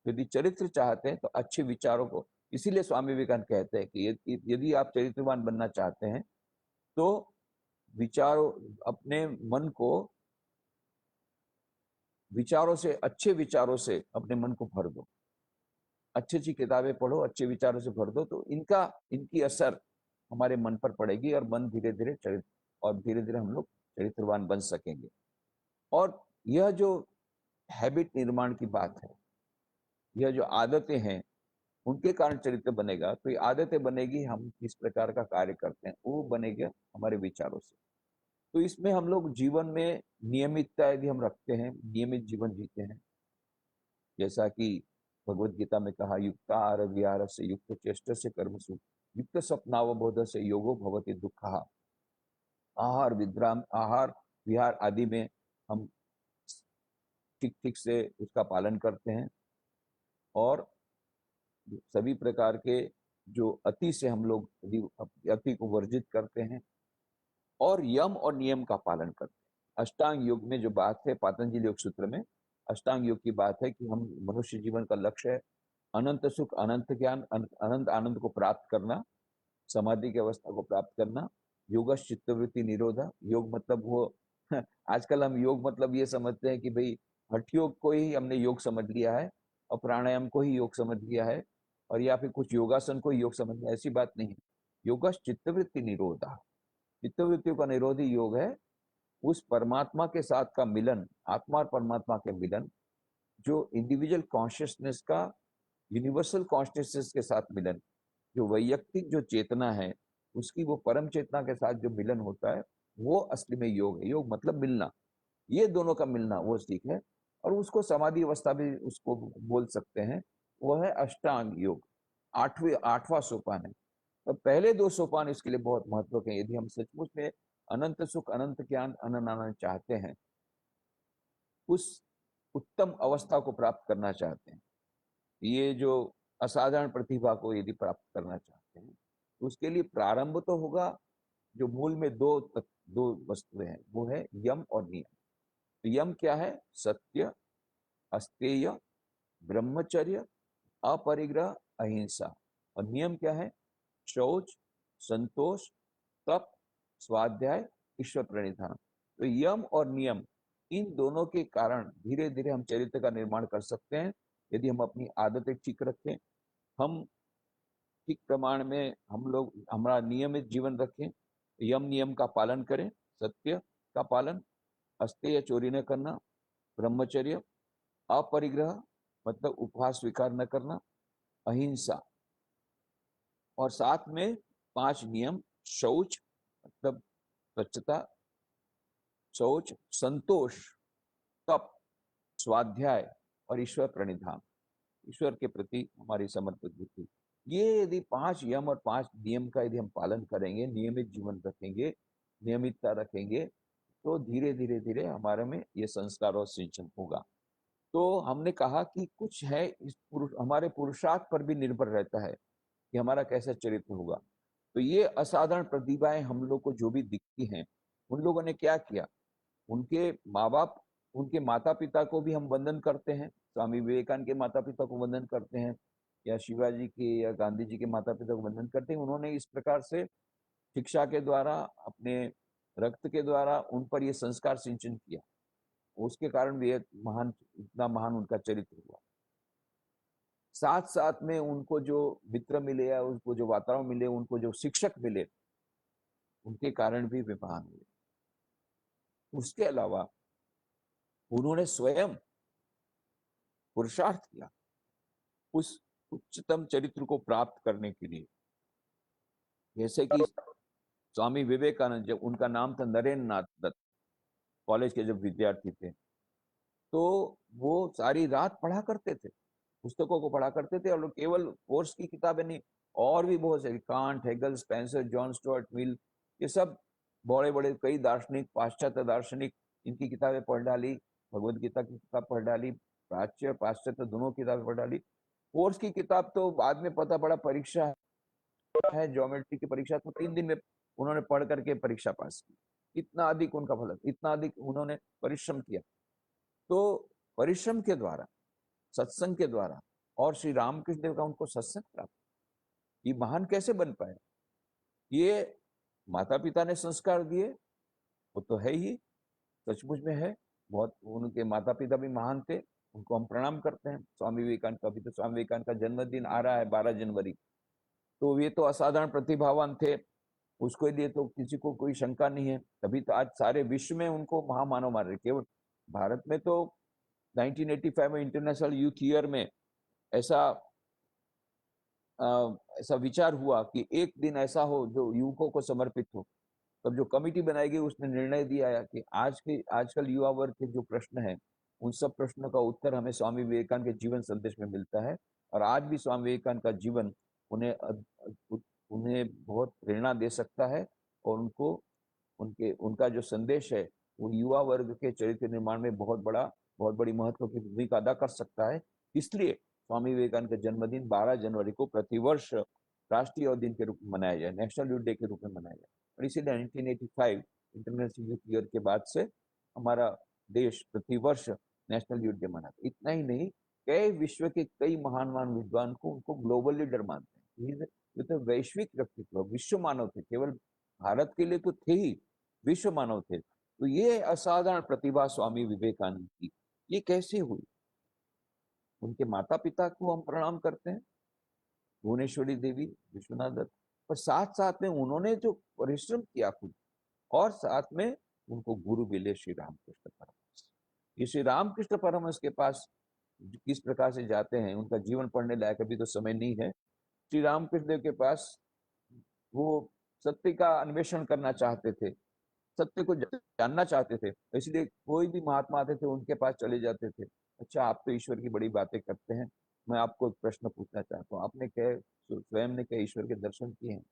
यदि चरित्र चाहते हैं तो अच्छे विचारों को, इसीलिए स्वामी विवेकानंद कहते हैं कि यदि आप चरित्रवान बनना चाहते हैं तो विचारों, अपने मन को विचारों से, अच्छे विचारों से अपने मन को भर दो। अच्छी अच्छी किताबें पढ़ो, अच्छे विचारों से भर दो तो इनकी असर हमारे मन पर पड़ेगी और मन धीरे धीरे चरित्र, और धीरे धीरे हम लोग चरित्रवान बन सकेंगे। और यह जो हैबिट निर्माण की बात है, यह जो आदतें हैं उनके कारण चरित्र बनेगा। तो ये आदतें बनेगी, हम किस प्रकार का कार्य करते हैं वो बनेगा हमारे विचारों से। तो इसमें हम लोग जीवन में नियमितता यदि हम रखते हैं, नियमित जीवन जीते हैं, जैसा कि भगवत गीता में कहा, युक्ता आहार विहार से युक्त चेष्ट से कर्मसु युक्त स्वप्नावबोध से योगो भवति दुःखः। आहार विहार आदि में हम ठीक ठीक से उसका पालन करते हैं और सभी प्रकार के जो अति से हम लोग अति को वर्जित करते हैं और यम और नियम का पालन करते हैं। अष्टांग योग में जो बात है, पातंजलि योग सूत्र में अष्टांग योग की बात है कि हम मनुष्य जीवन का लक्ष्य है अनंत सुख, अनंत ज्ञान, अनंत आनंद को प्राप्त करना, समाधि की अवस्था को प्राप्त करना, योग चित्तवृत्ति निरोधा। योग मतलब वो आजकल हम योग मतलब ये समझते हैं कि भाई हठ योग को ही हमने योग समझ लिया है और प्राणायाम को ही योग समझ लिया है और या फिर कुछ योगासन को ही योग समझ लिया, ऐसी बात नहीं है। योग चित्तवृत्ति निरोधा, चित्तवृत्तियों का निरोधी योग है उस परमात्मा के साथ का मिलन, आत्मा और परमात्मा के मिलन, जो इंडिविजुअल कॉन्शियसनेस का यूनिवर्सल कॉन्शियसनेस के साथ मिलन, जो वैयक्तिक जो चेतना है उसकी वो परम चेतना के साथ जो मिलन होता है, वो असली में योग है। योग मतलब मिलना, ये दोनों का मिलना वो सीख है और उसको समाधि अवस्था भी उसको बोल सकते हैं। वो है अष्टांग योग, आठवां सोपान है। तो पहले दो सोपान इसके लिए बहुत महत्व के। यदि हम सचमुच में अनंत सुख, अनंत ज्ञान, अनंत आनंद चाहते हैं, उस उत्तम अवस्था को प्राप्त करना चाहते हैं, ये जो असाधारण प्रतिभा को यदि प्राप्त करना चाहते हैं, तो उसके लिए प्रारंभ तो होगा जो मूल में दो वस्तुएं हैं, वो है यम और नियम। तो यम क्या है? सत्य, अस्तेय, ब्रह्मचर्य, अपरिग्रह, अहिंसा। और नियम क्या है? शौच, संतोष, तप, स्वाध्याय, ईश्वर प्रणिधान। तो यम और नियम, इन दोनों के कारण धीरे धीरे हम चरित्र का निर्माण कर सकते हैं यदि हम अपनी आदतें ठीक रखें, हम ठीक प्रमाण में हम लोग हमारा नियमित जीवन रखें, यम नियम का पालन करें, सत्य का पालन, अस्तेय चोरी न करना, ब्रह्मचर्य, अपरिग्रह मतलब उपहास स्वीकार न करना, अहिंसा, और साथ में 5 नियम, शौच मतलब स्वच्छता, शौच, संतोष, तप, स्वाध्याय और ईश्वर प्रणिधान, ईश्वर के प्रति हमारी समर्पित बुद्धि। ये यदि 5 यम और 5 नियम का यदि हम पालन करेंगे, नियमित जीवन रखेंगे, नियमितता रखेंगे, तो धीरे धीरे धीरे हमारे में ये संस्कार और सिंचन होगा। तो हमने कहा कि कुछ है इस हमारे पुरुषार्थ पर भी निर्भर रहता है कि हमारा कैसा चरित्र होगा। तो ये असाधारण प्रतिभाएं हम लोग को जो भी दिखती हैं, उन लोगों ने क्या किया? उनके माँ बाप, उनके माता पिता को भी हम वंदन करते हैं, स्वामी विवेकानंद के माता पिता को वंदन करते हैं, या शिवाजी के या गांधी जी के माता पिता को वंदन करते हैं। उन्होंने इस प्रकार से शिक्षा के द्वारा, अपने रक्त के द्वारा उन पर ये संस्कार सिंचन किया, उसके कारण भी एक महान, इतना महान उनका चरित्र हुआ। साथ साथ में उनको जो मित्र मिले या उनको जो वातावरण मिले, उनको जो शिक्षक मिले, उनके कारण भी वे महान हुए। उसके अलावा उन्होंने स्वयं पुरुषार्थ किया उस उच्चतम चरित्र को प्राप्त करने के लिए। जैसे कि स्वामी विवेकानंद, जब उनका नाम था नरेंद्र नाथ दत्त, कॉलेज के जब विद्यार्थी थे, तो वो सारी रात पढ़ा करते थे, पुस्तकों को पढ़ा करते थे, और केवल कोर्स की किताबें नहीं, और भी बहुत सारी, can't, Hegel, Spencer, John Stuart Mill, ये सब बड़े बड़े कई दार्शनिक, पाश्चात्य दार्शनिक, इनकी किताबें पढ़ डाली, भगवत गीता की किताब पढ़ डाली, प्राच्य पाश्चात्य दोनों किताबें पढ़ डाली। कोर्स की किताब तो बाद में पता पड़ा परीक्षा है, ज्योमेट्री की परीक्षा, तो 3 दिन में उन्होंने पढ़ करके परीक्षा पास की। इतना अधिक उनका फलन, इतना अधिक उन्होंने परिश्रम किया। तो परिश्रम के द्वारा, सत्संग के द्वारा, और श्री रामकृष्ण देव का उनको सत्संग प्राप्त, ये महान कैसे बन पाए? ये माता पिता ने संस्कार दिए, वो तो है ही, सचमुच में है। बहुत उनके माता पिता भी महान थे, उनको हम प्रणाम करते हैं। स्वामी विवेकानंद का भी तो, स्वामी विवेकानंद का जन्मदिन आ रहा है 12 जनवरी, तो ये तो असाधारण प्रतिभावान थे, उसके लिए तो किसी को कोई शंका नहीं है। तभी तो आज सारे विश्व में उनको महामानव मान रहे। केवल भारत में तो 1985 में इंटरनेशनल यूथ ईयर में ऐसा ऐसा विचार हुआ कि एक दिन ऐसा हो जो युवकों को समर्पित हो, तब जो कमिटी बनाई गई उसने निर्णय दिया है कि आजकल युवा वर्ग के जो प्रश्न हैं, उन सब प्रश्नों का उत्तर हमें स्वामी विवेकानंद के जीवन संदेश में मिलता है। और आज भी स्वामी विवेकानंद का जीवन उन्हें बहुत प्रेरणा दे सकता है, और उनका जो संदेश है वो युवा वर्ग के चरित्र निर्माण में बहुत बड़ी महत्व की भूमिका अदा कर सकता है। इसलिए स्वामी विवेकानंद का जन्मदिन 12 जनवरी को प्रतिवर्ष राष्ट्रीय युवा दिन के रूप में मनाया जाए, नेशनल यूथ डे के रूप में मनाया जाए। और इसीलिए 1985 इंटरनेशनल यूथ ईयर के बाद से हमारा देश प्रतिवर्ष नेशनल यूथ डे मनाता है। इतना ही नहीं, कई विश्व के कई महान विद्वान को उनको ग्लोबल लीडर मानते हैं। ये तो वैश्विक व्यक्तित्व, विश्व मानव थे, केवल भारत के लिए तो थे ही, विश्व मानव थे। तो ये असाधारण प्रतिभा स्वामी विवेकानंद की ये कैसे हुई? उनके माता पिता को हम प्रणाम करते हैं, भुवनेश्वरी देवी, विश्वनाथ दत्त, और साथ साथ में उन्होंने जो परिश्रम किया खुद, और साथ में उनको गुरु मिले श्री रामकृष्ण परमहंस। ये श्री रामकृष्ण परमहंस के पास किस प्रकार से जाते हैं, उनका जीवन पढ़ने लायक अभी तो समय नहीं है। श्री रामकृष्ण देव के पास वो सत्य का अन्वेषण करना चाहते थे, सत्य को जानना चाहते थे, इसलिए कोई भी महात्मा आते थे उनके पास चले जाते थे। अच्छा, आप तो ईश्वर की बड़ी बातें करते हैं, मैं आपको एक प्रश्न पूछना चाहता हूँ, आपने क्या स्वयं ने क्या ईश्वर के दर्शन किए हैं?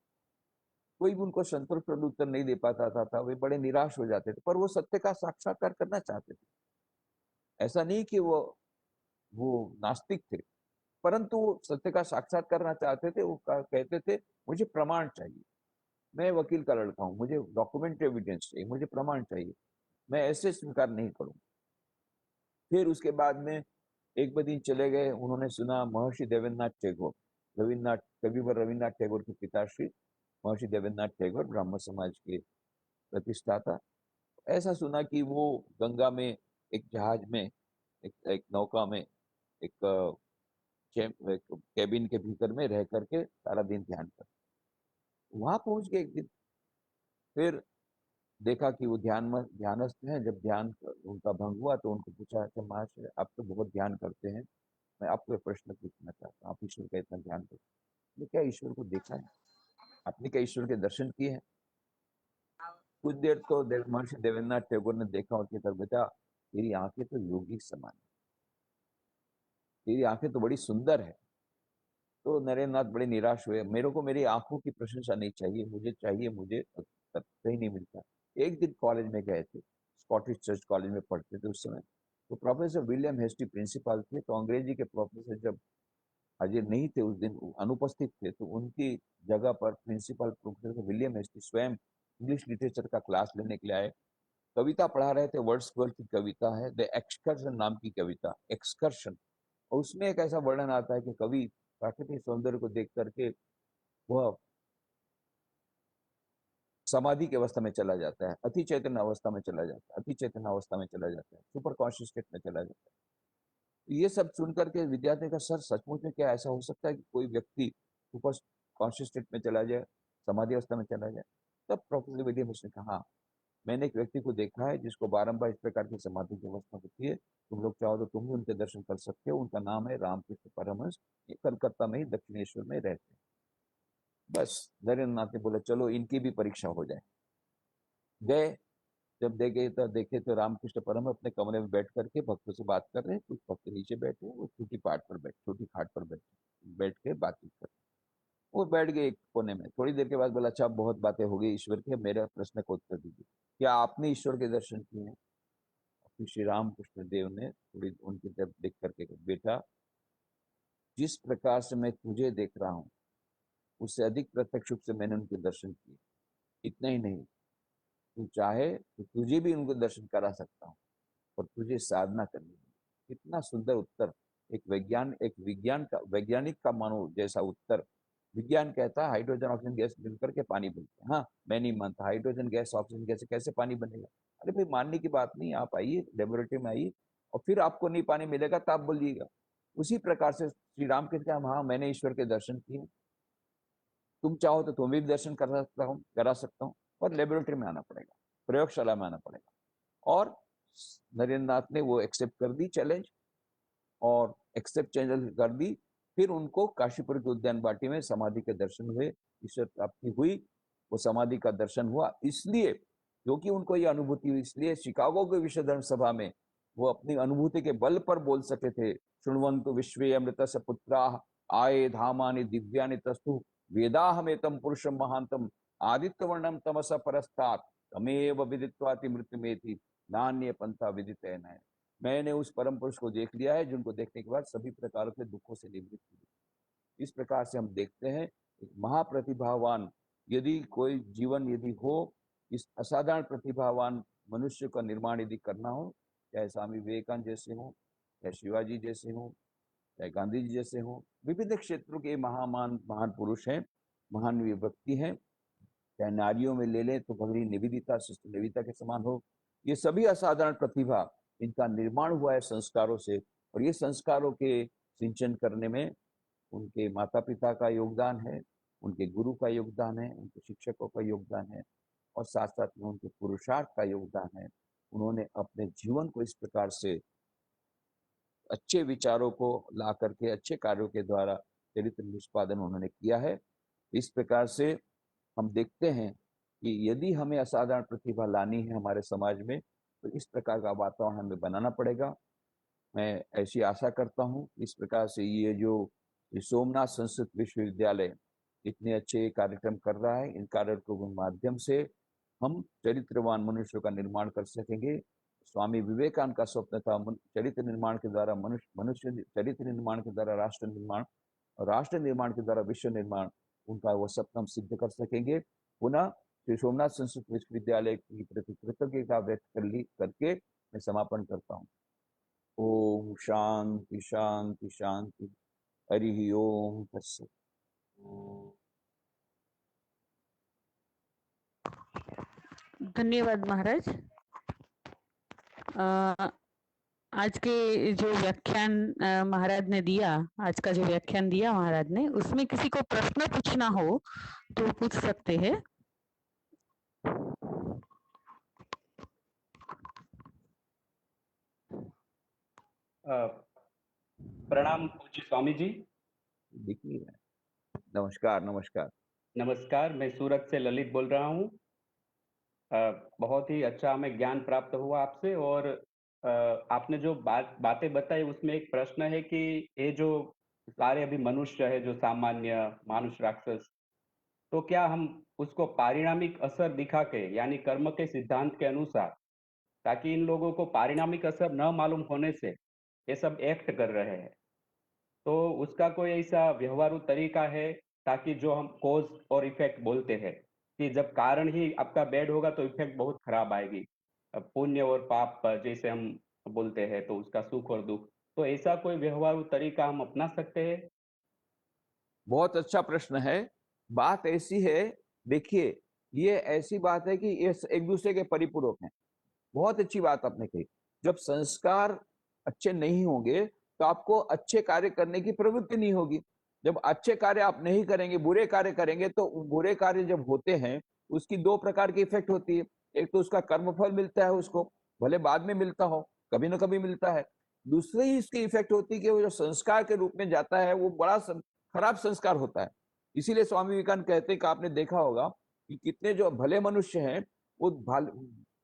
कोई भी उनको संतोषप्रद उत्तर नहीं दे पाता था, वे बड़े निराश हो जाते थे, पर वो सत्य का साक्षात्कार करना चाहते थे। ऐसा नहीं कि वो नास्तिक थे, परंतु वो सत्य का साक्षात्कार करना चाहते थे। वो कहते थे मुझे प्रमाण चाहिए, मैं वकील का लड़का हूँ, मुझे डॉक्यूमेंट एविडेंस चाहिए, मुझे प्रमाण चाहिए, मैं ऐसे स्वीकार नहीं करूँ। फिर उसके बाद में एक दिन चले गए, उन्होंने सुना महर्षि देवेंद्रनाथ टैगोर, कविवर रविन्द्रनाथ टैगोर के पिताश्री महर्षि देवेंद्रनाथ टैगोर ब्राह्मण समाज के प्रतिष्ठाता। ऐसा सुना कि वो गंगा में एक जहाज में, एक नौका में, एक कैबिन के भीतर में रह करके सारा दिन ध्यान कर, वहां पहुंच गए एक दिन। फिर देखा कि वो ध्यानस्थ हैं। जब ध्यान उनका भंग हुआ तो उनको पूछा, अच्छा महाशय आप तो बहुत ध्यान करते हैं, मैं आपको एक प्रश्न पूछना चाहता हूँ, आप ईश्वर का इतना ध्यान करते हैं, क्या ईश्वर को देखा है? आपने क्या ईश्वर के दर्शन किए हैं? कुछ देर तो महर्षि देवेंद्रनाथ टैगोर ने देखा और कहता, बेटा तेरी आंखें तो योगी समान है, तेरी आंखें तो बड़ी सुंदर है। तो नरेंद्र नाथ बड़े निराश हुए, मेरे को मेरी आंखों की प्रशंसा नहीं चाहिए, मुझे कहीं नहीं मिलता। एक दिन कॉलेज में गए थे, स्कॉटिश चर्च कॉलेज में पढ़ते थे उस समय, तो प्रोफेसर विलियम हेस्टी प्रिंसिपल थे। तो अंग्रेजी के प्रोफेसर जब हाजिर नहीं थे उस दिन, अनुपस्थित थे, तो उनकी जगह पर प्रिंसिपल प्रोफेसर विलियम हेस्टी स्वयं इंग्लिश लिटरेचर का क्लास लेने के लिए आए। कविता पढ़ा रहे थे, वर्ड्सवर्थ की कविता है द एक्सकर्शन नाम की कविता, एक्सकर्शन। और उसमें एक ऐसा वर्णन आता है कि कवि प्राकृतिक सौंदर्य को देख करके वह समाधि की अवस्था में चला जाता है, अति चैतन्य अवस्था में चला जाता है, अति चैतन्य अवस्था में चला जाता है, सुपर कॉन्शियस स्टेट में चला जाता है। ये सब सुनकर के विद्यार्थी का, सर सचमुच में क्या ऐसा हो सकता है कि कोई व्यक्ति सुपर कॉन्शियस स्टेट में चला जाए, समाधि अवस्था में चला जाए? तब प्रोफेसर विलियम ने कहा, हाँ, मैंने एक व्यक्ति को देखा है जिसको बारंबार इस प्रकार की समाधि की अवस्था होती है, तुम लोग चाहो तो तुम भी उनके दर्शन कर सकते हो। उनका नाम है रामकृष्ण परमहंस, ये कलकत्ता में ही दक्षिणेश्वर में रहते हैं। बस नरेंद्र नाथ ने बोला चलो इनकी भी परीक्षा हो जाए। गए, जब देखे तो रामकृष्ण परमहंस अपने कमरे में बैठ करके भक्तों से बात कर रहे हैं। कुछ भक्त नीचे बैठे, वो छोटी खाट पर बैठ के बातचीत कर रहे। वो बैठ गए एक कोने में। थोड़ी देर के बाद बोला, अच्छा बहुत बातें हो गई ईश्वर की, मेरे प्रश्न को उत्तर दीजिए, क्या आपने ईश्वर के दर्शन किए हैं? फिर श्री रामकृष्ण देव ने थोड़ी उनकी तरफ देख करके कहा, बेटा जिस प्रकार से मैं तुझे देख रहा हूँ उससे अधिक प्रत्यक्ष रूप से मैंने उनके दर्शन किए। इतना ही नहीं, तू चाहे तो तुझे भी उनको दर्शन करा सकता हूँ, और तुझे साधना करनी है। कितना सुंदर उत्तर! वैज्ञानिक का मानो जैसा उत्तर। विज्ञान कहता है हाइड्रोजन ऑक्सीजन गैस मिलकर के पानी बनता है। हाँ, मैं नहीं मानता हाइड्रोजन गैस ऑक्सीजन गैस से कैसे पानी बनेगा। अरे भाई, मानने की बात नहीं, आप आइए लेबोरेटरी में आइए, और फिर आपको नहीं पानी मिलेगा तो आप बोलिएगा। उसी प्रकार से श्री राम कहते हैं, हाँ मैंने ईश्वर के दर्शन किए, तुम चाहो तो तुम भी दर्शन करा सकता हूँ, और लेबोरेटरी में आना पड़ेगा, प्रयोगशाला में आना पड़ेगा। और नरेंद्र नाथ ने वो एक्सेप्ट कर दी चैलेंज, और एक्सेप्ट चैलेंज कर दी। फिर उनको काशीपुर के उद्यान वाटी में समाधि के दर्शन हुए, ईश्वर प्राप्ति हुई। वो समाधि का दर्शन हुआ। इसलिए क्योंकि उनको ये अनुभूति हुई, इसलिए शिकागो के विश्व धर्म सभा में वो अपनी अनुभूति के बल पर बोल सके थे, शृण्वन्तु विश्वे अमृतस्य पुत्राः आये धामानि दिव्यानि तस्थु वेदाहमेतं पुरुषं महान्तम आदित्यवर्णम तमसा परस्तात् तमेव विदित्वाति मृत्युमेति नान्य पंथा विदितेन है। मैंने उस परम पुरुष को देख लिया है जिनको देखने के बाद सभी प्रकार के दुखों से निवृत्त हुई। इस प्रकार से हम देखते हैं एक महाप्रतिभावान यदि कोई जीवन यदि हो, इस असाधारण प्रतिभावान मनुष्य का निर्माण यदि करना हो, चाहे स्वामी विवेकानंद जैसे हो, चाहे शिवाजी जैसे हो, चाहे गांधी जी जैसे हो, विविध क्षेत्रों के महान पुरुष हैं, महान व्यक्ति हैं। चाहे नारियों में ले लें तो भगनी निवेदिता, सिस्टर निवेदिता के समान हो। ये सभी असाधारण प्रतिभा, इनका निर्माण हुआ है संस्कारों से, और ये संस्कारों के सिंचन करने में उनके माता पिता का योगदान है, उनके गुरु का योगदान है, उनके शिक्षकों का योगदान है, और साथ साथ में उनके पुरुषार्थ का योगदान है। उन्होंने अपने जीवन को इस प्रकार से अच्छे विचारों को ला करके अच्छे कार्यों के द्वारा चरित्र निष्पादन उन्होंने किया है। इस प्रकार से हम देखते हैं कि यदि हमें असाधारण प्रतिभा लानी है हमारे समाज में, तो इस प्रकार का वातावरण हमें बनाना पड़ेगा। मैं ऐसी आशा करता हूँ इस प्रकार से ये जो सोमनाथ संस्कृत विश्वविद्यालय इतने अच्छे कार्यक्रम कर रहा है, इन कार्यक्रमों के माध्यम से हम चरित्रवान मनुष्यों का निर्माण कर सकेंगे। स्वामी विवेकानंद का स्वप्न था चरित्र निर्माण के द्वारा मनुष्य चरित्र निर्माण के द्वारा राष्ट्र निर्माण, और राष्ट्र निर्माण के द्वारा विश्व निर्माण, उनका वो सपना हम सिद्ध कर सकेंगे। पुनः श्री सोमनाथ संस्कृत विश्वविद्यालय की प्रति कृतज्ञता व्यक्त करके मैं समापन करता हूँ। ओम शांति शांति शांति। हरि ओम तत्सत। धन्यवाद महाराज। आज के जो व्याख्यान महाराज ने दिया, आज का जो व्याख्यान दिया महाराज ने, उसमें किसी को प्रश्न पूछना हो तो पूछ सकते हैं। प्रणाम पूज्य स्वामी जी। देखिए, नमस्कार नमस्कार। नमस्कार, मैं सूरत से ललित बोल रहा हूँ। बहुत ही अच्छा हमें ज्ञान प्राप्त हुआ आपसे, और आपने जो बातें बताई उसमें एक प्रश्न है कि ये जो सारे अभी मनुष्य है, जो सामान्य मानुष राक्षस, तो क्या हम उसको पारिणामिक असर दिखा के, यानी कर्म के सिद्धांत के अनुसार, ताकि इन लोगों को पारिणामिक असर न मालूम होने से ये सब एक्ट कर रहे हैं, तो उसका कोई ऐसा व्यवहारु तरीका है ताकि जो हम कॉज और इफेक्ट बोलते हैं कि जब कारण ही आपका बैड होगा तो इफेक्ट बहुत खराब आएगी, पुण्य और पाप जैसे हम बोलते हैं, तो उसका सुख और दुख, तो ऐसा कोई व्यवहारु तरीका हम अपना सकते हैं? बहुत अच्छा प्रश्न है। बात ऐसी है, देखिए, ये ऐसी बात है कि ये एक दूसरे के परिपूरक हैं। बहुत अच्छी बात आपने कही। जब संस्कार अच्छे नहीं होंगे तो आपको अच्छे कार्य करने की प्रवृत्ति नहीं होगी। जब अच्छे कार्य आप नहीं करेंगे, बुरे कार्य करेंगे, तो बुरे कार्य जब होते हैं उसकी दो प्रकार की इफेक्ट होती है। एक तो उसका कर्मफल मिलता है उसको, भले बाद में मिलता हो, कभी ना कभी मिलता है। दूसरी इसकी इफेक्ट होती है कि वो जो संस्कार के रूप में जाता है वो बड़ा खराब संस्कार होता है। इसीलिए स्वामी विवेकानंद कहते हैं कि आपने देखा होगा कि कितने जो भले मनुष्य हैं वो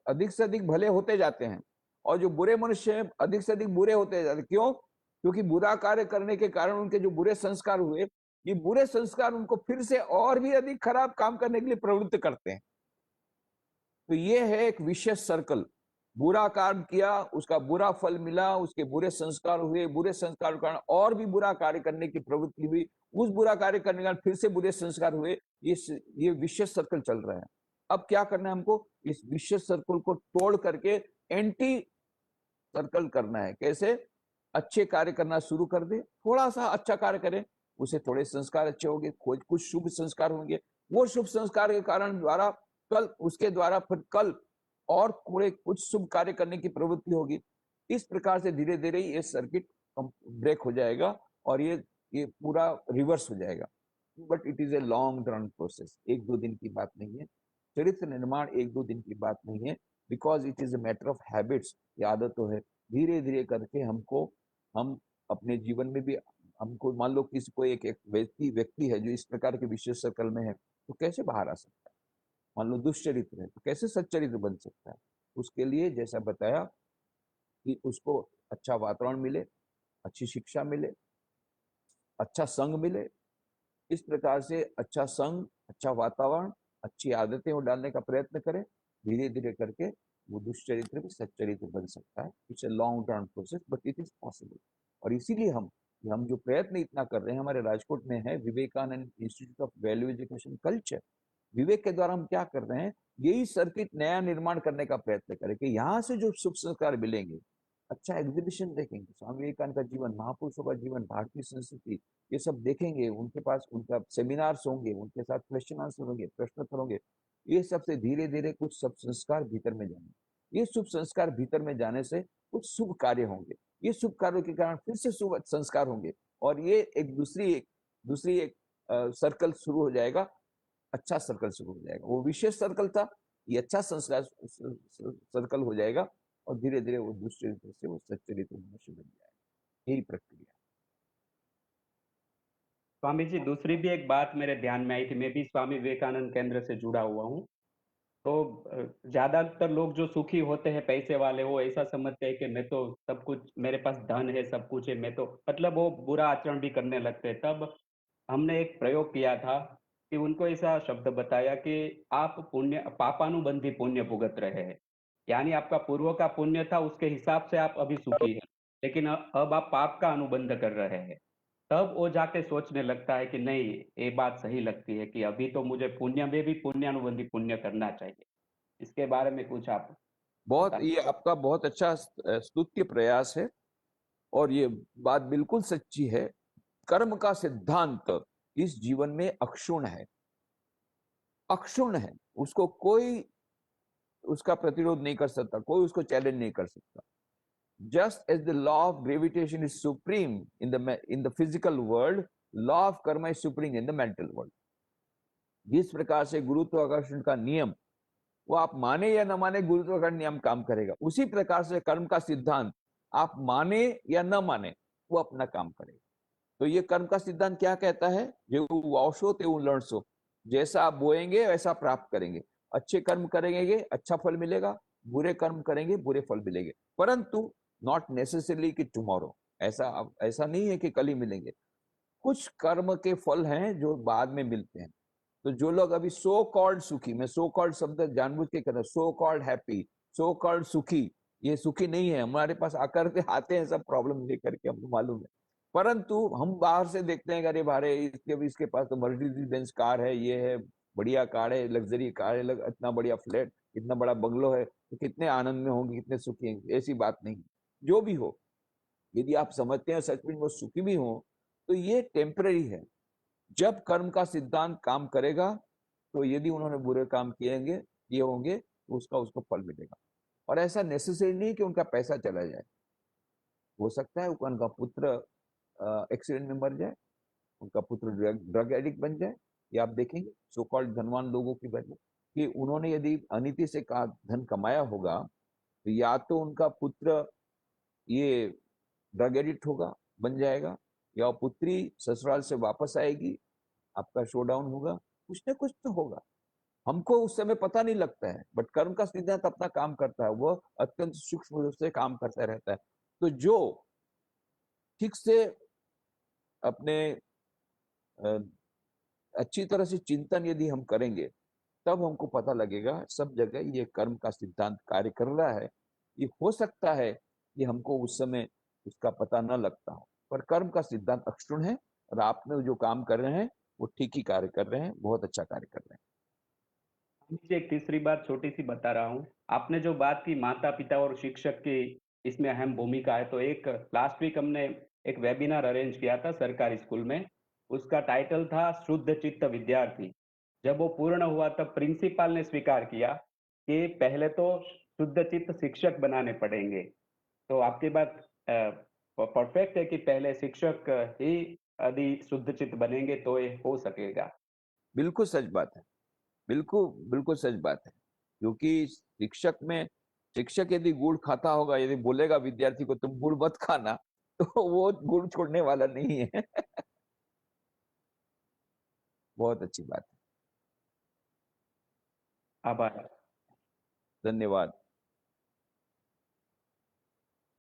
अधिक से अधिक भले होते जाते हैं, और जो बुरे मनुष्य हैं अधिक से अधिक बुरे होते जाते हैं। क्यों? क्योंकि बुरा कार्य करने के कारण उनके जो बुरे संस्कार हुए, ये बुरे संस्कार उनको फिर से और भी अधिक खराब काम करने के लिए प्रवृत्त करते हैं। तो ये है एक विशेष सर्कल। बुरा काम किया, उसका बुरा फल मिला, उसके बुरे संस्कार हुए, बुरे संस्कार के कारण और भी बुरा कार्य करने की प्रवृत्ति हुई, उस बुरा कार्य करने के कारण फिर से बुरे संस्कार हुए। ये विशेष सर्कल चल रहा है। अब क्या करना है हमको? इस विशेष सर्कल को तोड़ करके एंटी सर्कल करना है। कैसे? अच्छे कार्य करना शुरू कर दे, थोड़ा सा अच्छा कार्य करें, उसे थोड़े संस्कार अच्छे होंगे, कुछ शुभ संस्कार होंगे, वो शुभ संस्कार के कारण द्वारा कल उसके द्वारा फिर कल और थोड़े कुछ शुभ कार्य करने की प्रवृत्ति होगी। इस प्रकार से धीरे धीरे ये सर्किट ब्रेक हो जाएगा और ये पूरा रिवर्स हो जाएगा। But it is a long run process, एक दो दिन की बात नहीं है। चरित्र निर्माण एक दो दिन की बात नहीं है, because it is a matter of habits. ये आदतों है, धीरे धीरे करके हम अपने जीवन में भी हमको, मान लो किसी को एक व्यक्ति है जो इस प्रकार के विशेष सर्कल में है, तो कैसे बाहर आ सकता है? मान लो दुष्चरित्र है, तो कैसे सच्चरित्र बन सकता है? उसके लिए जैसा बताया कि उसको अच्छा वातावरण मिले, अच्छी शिक्षा मिले, अच्छा संग मिले। इस प्रकार से अच्छा संग, अच्छा वातावरण, अच्छी आदतें वो डालने का प्रयत्न करें, धीरे धीरे करके वो दुष्चरित्र भी सच्चरित्र बन सकता है। It's a long term process but it is possible. और इसीलिए हम जो प्रयत्न इतना कर रहे हैं, हमारे राजकोट में है Vivekananda institute of value education culture. विवेक के द्वारा हम क्या कर रहे हैं, यही सर्किट नया निर्माण करने का प्रयत्न करें कि यहाँ से जो शुभ संस्कार मिलेंगे, अच्छा एग्जीबिशन देखेंगे, स्वामी विवेकानंद का जीवन, महापुरुषों का जीवन, भारतीय संस्कृति, ये सब देखेंगे, उनके पास उनका सेमिनार्स होंगे, उनके साथ क्वेश्चन आंसर होंगे, प्रश्नोत्तर होंगे। ये सबसे धीरे धीरे कुछ सब संस्कार भीतर में जाएंगे। ये शुभ संस्कार भीतर में जाने से कुछ शुभ कार्य होंगे। ये शुभ कार्यों के कारण फिर से शुभ संस्कार होंगे और ये एक दूसरी एक सर्कल शुरू हो जाएगा। अच्छा सर्कल शुरू हो जाएगा। वो विशेष सर्कल था, ये अच्छा संस्कार सर्कल हो जाएगा और धीरे धीरे वो दुष्चरित्र से वो सच्चरित्र मनुष्य बन जाएगा। यही प्रक्रिया। स्वामी जी, दूसरी भी एक बात मेरे ध्यान में आई थी। मैं भी स्वामी विवेकानंद केंद्र से जुड़ा हुआ हूँ। तो ज्यादातर लोग जो सुखी होते हैं, पैसे वाले, वो ऐसा समझते हैं कि मैं तो सब कुछ, मेरे पास धन है, सब कुछ है, मैं तो, मतलब वो बुरा आचरण भी करने लगते हैं। तब हमने एक प्रयोग किया था कि उनको ऐसा शब्द बताया कि आप पुण्य, पापानुबंधी पुण्य भुगत रहे हैं। यानी आपका पूर्व का पुण्य था, उसके हिसाब से आप अभी सुखी हैं, लेकिन अब आप पाप का अनुबंध कर रहे हैं। तब वो जाके सोचने लगता है कि नहीं, ये बात सही लगती है कि अभी तो मुझे पुण्य में भी पुण्यानुबंधी पुण्य करना चाहिए। इसके बारे में कुछ आप बता। ये आपका बहुत अच्छा स्तुत्य प्रयास है और ये बात बिल्कुल सच्ची है। कर्म का सिद्धांत इस जीवन में अक्षुण्ण है, अक्षुण्ण है। उसको कोई उसका प्रतिरोध नहीं कर सकता, कोई उसको चैलेंज नहीं कर सकता। Just as the law of gravitation is supreme in the physical world, law of karma is supreme in the mental world. जिस प्रकार से गुरुत्वाकर्षण का नियम, वो आप माने या न माने, गुरुत्वाकर्षण नियम काम करेगा, उसी प्रकार से कर्म का सिद्धांत आप माने या न माने, वो अपना काम करेगा। तो ये कर्म का सिद्धांत क्या कहता है? जो वावशो ते लड़सो, जैसा आप बोएंगे वैसा प्राप्त करेंगे। अच्छे कर्म करेंगे अच्छा फल मिलेगा, बुरे कर्म करेंगे बुरे फल मिलेंगे। परंतु नॉट नेसेसरली कि टुमारो, ऐसा नहीं है कि कल ही मिलेंगे। कुछ कर्म के फल हैं जो बाद में मिलते हैं। तो जो लोग अभी सो कॉल्ड सुखी, मैं सो कॉल्ड शब्द जानबूझ के कर रहा हूं, so called happy, so called सुखी, ये सुखी नहीं है। हमारे पास आकर के आते हैं सब प्रॉब्लम लेकर के, हमको मालूम है। परंतु हम बाहर से देखते हैं, अरे भारे इसके पास तो मर्सिडीज बेंज कार है, ये है, बढ़िया कार है, लग्जरी कार है, इतना बढ़िया फ्लैट, इतना बड़ा बंगलो है, तो कितने आनंद में होंगे, कितने सुखी हैं। ऐसी बात नहीं। जो भी हो, यदि आप समझते हैं सच में वो सुखी भी हो, तो ये टेम्पररी है। जब कर्म का सिद्धांत काम करेगा, तो यदि उन्होंने बुरे काम किए होंगे, तो उसको फल मिलेगा। और ऐसा नेसेसरी नहीं कि उनका पैसा चला जाए। हो सकता है उनका पुत्र एक्सीडेंट में मर जाए, उनका पुत्र ड्रग एडिक्ट बन जाए। ये आप देखेंगे सो कॉल्ड धनवान लोगों की वजह कि उन्होंने यदि अनिति से का धन कमाया होगा, तो या तो उनका पुत्र ये ड्रग एडिक्ट होगा, बन जाएगा, या पुत्री ससुराल से वापस आएगी, आपका शोडाउन होगा, कुछ ना कुछ तो होगा। हमको उस समय पता नहीं लगता है, बट कर्म का सिद्धांत अपना काम करता है, वह अत्यंत सूक्ष्म रूप से काम करता रहता है। तो जो ठीक से अपने अच्छी तरह से चिंतन यदि हम करेंगे, तब हमको पता लगेगा सब जगह ये कर्म का सिद्धांत कार्य कर रहा है। ये हो सकता है कि हमको उस समय उसका पता न लगता हो, पर कर्म का सिद्धांत अक्षुण्ण है और आप में जो काम कर रहे हैं वो ठीक ही कार्य कर रहे हैं, बहुत अच्छा कार्य कर रहे हैं। मुझे एक तीसरी बात छोटी सी बता रहा हूँ। आपने जो बात की माता पिता और शिक्षक की इसमें अहम भूमिका है, तो एक लास्ट वीक हमने एक वेबिनार अरेंज किया था सरकारी स्कूल में। उसका टाइटल था शुद्ध चित्त विद्यार्थी। जब वो पूर्ण हुआ तब प्रिंसिपल ने स्वीकार किया कि पहले तो शुद्ध चित्त शिक्षक बनाने पड़ेंगे। तो आपकी बात परफेक्ट है कि पहले शिक्षक ही यदि शुद्ध चित्त बनेंगे तो ये हो सकेगा। बिल्कुल सच बात है, बिल्कुल बिल्कुल सच बात है। क्योंकि शिक्षक यदि गुड़ खाता होगा, यदि बोलेगा विद्यार्थी को तुम गुड़ मत खाना, तो वो गुड़ छोड़ने वाला नहीं है। बहुत अच्छी बात है। आभार। धन्यवाद।